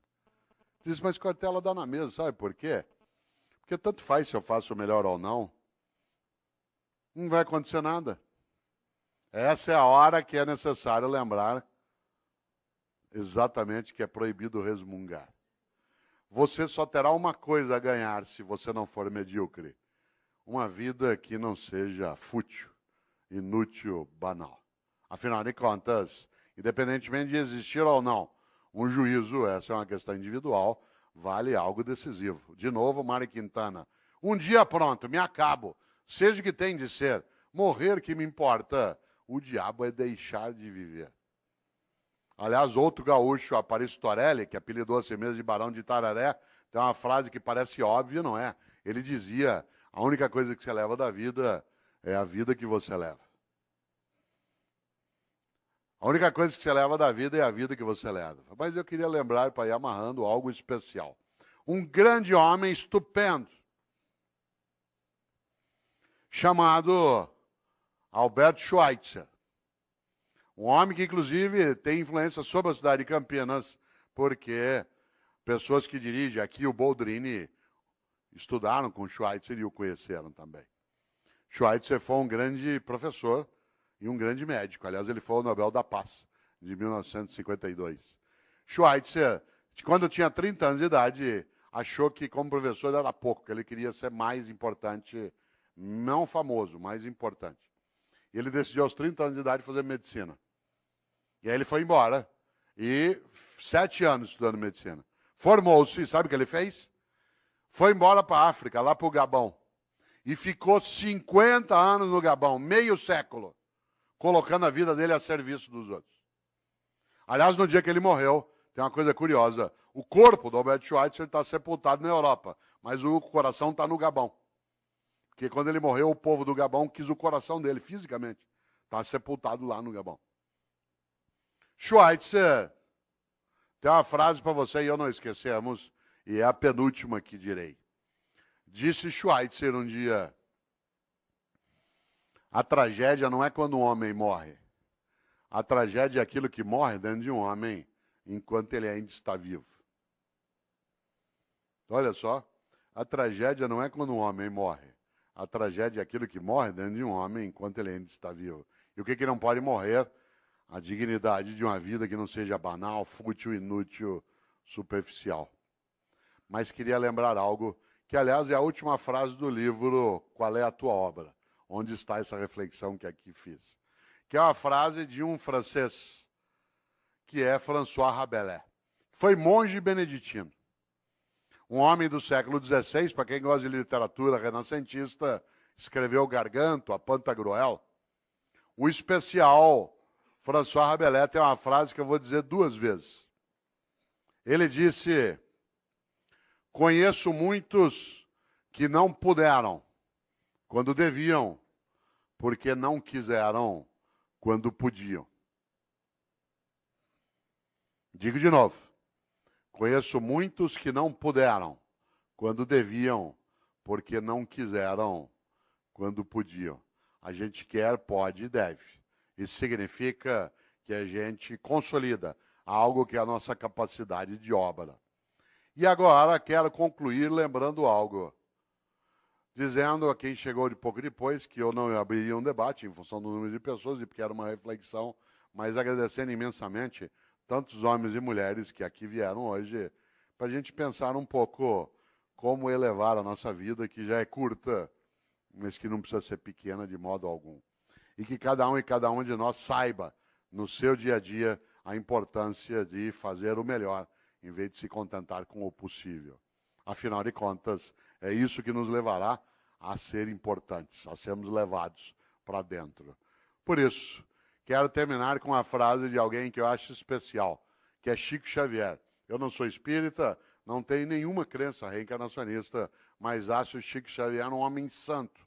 Diz, mas Cortella dá na mesa, sabe por quê? Porque tanto faz se eu faço o melhor ou não. Não vai acontecer nada. Essa é a hora que é necessário lembrar exatamente que é proibido resmungar. Você só terá uma coisa a ganhar se você não for medíocre. Uma vida que não seja fútil, inútil, banal. Afinal de contas, independentemente de existir ou não, um juízo, essa é uma questão individual, vale algo decisivo. De novo, Mário Quintana. Um dia pronto, me acabo. Seja o que tem de ser. Morrer que me importa. O diabo é deixar de viver. Aliás, outro gaúcho, Aparício Torelli, que apelidou a si mesmo de Barão de Itararé, tem uma frase que parece óbvia, não é? Ele dizia, a única coisa que você leva da vida é a vida que você leva. A única coisa que você leva da vida é a vida que você leva. Mas eu queria lembrar, para ir amarrando, algo especial. Um grande homem estupendo, chamado Albert Schweitzer. Um homem que, inclusive, tem influência sobre a cidade de Campinas, porque pessoas que dirigem aqui, o Boldrini, estudaram com Schweitzer e o conheceram também. Schweitzer foi um grande professor e um grande médico. Aliás, ele foi o Nobel da Paz, de 1952. Schweitzer, quando tinha 30 anos de idade, achou que como professor era pouco, que ele queria ser mais importante, não famoso, mais importante. E ele decidiu aos 30 anos de idade fazer medicina. E aí ele foi embora. E 7 anos estudando medicina. Formou-se, sabe o que ele fez? Foi embora para a África, lá para o Gabão. E ficou 50 anos no Gabão, meio século, colocando a vida dele a serviço dos outros. Aliás, no dia que ele morreu, tem uma coisa curiosa. O corpo do Albert Schweitzer está sepultado na Europa, mas o coração está no Gabão. Porque quando ele morreu, o povo do Gabão quis o coração dele, fisicamente. Está sepultado lá no Gabão. Schweitzer, tem uma frase para você e eu não esquecemos, e é a penúltima que direi. Disse Schweitzer um dia, a tragédia não é quando um homem morre. A tragédia é aquilo que morre dentro de um homem enquanto ele ainda está vivo. Olha só, a tragédia não é quando um homem morre. A tragédia é aquilo que morre dentro de um homem enquanto ele ainda está vivo. E o que não pode morrer? A dignidade de uma vida que não seja banal, fútil, inútil, superficial. Mas queria lembrar algo que, aliás, é a última frase do livro Qual é a Tua Obra? Onde está essa reflexão que aqui fiz? Que é uma frase de um francês, que é François Rabelais. Foi monge beneditino. Um homem do século XVI, para quem gosta de literatura renascentista, escreveu Garganto, a Pantagruel. O especial François Rabelais tem uma frase que eu vou dizer 2 vezes. Ele disse: conheço muitos que não puderam quando deviam, porque não quiseram quando podiam. Digo de novo. Conheço muitos que não puderam quando deviam, porque não quiseram quando podiam. A gente quer, pode e deve. Isso significa que a gente consolida algo que é a nossa capacidade de obra. E agora quero concluir lembrando algo. Dizendo a quem chegou de pouco depois que eu não abriria um debate em função do número de pessoas e porque era uma reflexão, mas agradecendo imensamente tantos homens e mulheres que aqui vieram hoje, para a gente pensar um pouco como elevar a nossa vida, que já é curta, mas que não precisa ser pequena de modo algum. E que cada um e cada uma de nós saiba, no seu dia a dia, a importância de fazer o melhor, em vez de se contentar com o possível. Afinal de contas, é isso que nos levará a ser importantes, a sermos levados para dentro. Por isso, quero terminar com uma frase de alguém que eu acho especial, que é Chico Xavier. Eu não sou espírita, não tenho nenhuma crença reencarnacionista, mas acho Chico Xavier um homem santo.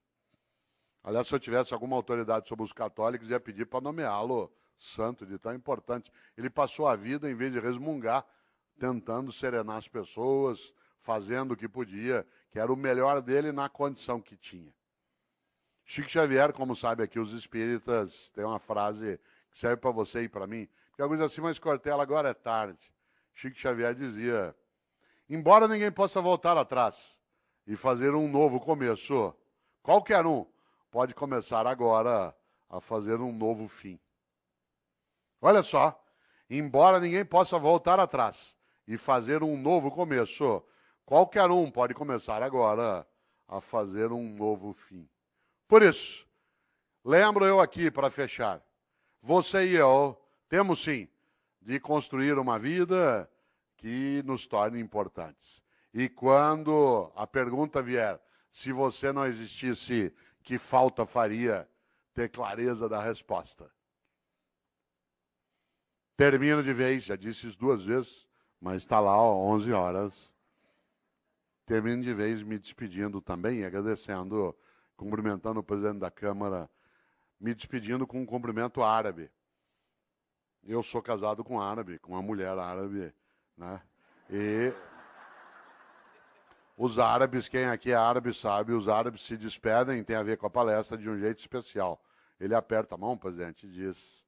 Aliás, se eu tivesse alguma autoridade sobre os católicos, ia pedir para nomeá-lo santo, de tão importante. Ele passou a vida, em vez de resmungar, tentando serenar as pessoas, fazendo o que podia, que era o melhor dele na condição que tinha. Chico Xavier, como sabe aqui os espíritas, tem uma frase que serve para você e para mim, porque alguns dizem assim, mas Cortella, agora é tarde. Chico Xavier dizia, embora ninguém possa voltar atrás e fazer um novo começo, qualquer um pode começar agora a fazer um novo fim. Olha só, embora ninguém possa voltar atrás e fazer um novo começo, qualquer um pode começar agora a fazer um novo fim. Por isso, lembro eu aqui para fechar, você e eu temos sim de construir uma vida que nos torne importantes. E quando a pergunta vier, se você não existisse, que falta faria? Ter clareza da resposta. Termino de vez, já disse isso 2 vezes, mas está lá, 11 horas. Termino de vez me despedindo também, agradecendo, cumprimentando o presidente da Câmara, me despedindo com um cumprimento árabe. Eu sou casado com um árabe, com uma mulher árabe, né? E os árabes, quem aqui é árabe sabe, os árabes se despedem, tem a ver com a palestra, de um jeito especial. Ele aperta a mão, presidente, e diz,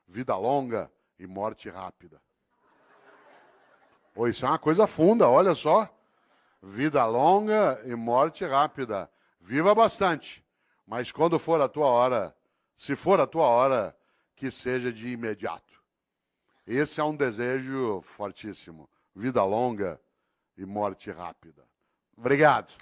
vida longa e morte rápida. Pô, isso é uma coisa funda, olha só. Vida longa e morte rápida. Viva bastante, mas quando for a tua hora, se for a tua hora, que seja de imediato. Esse é um desejo fortíssimo. Vida longa e morte rápida. Obrigado.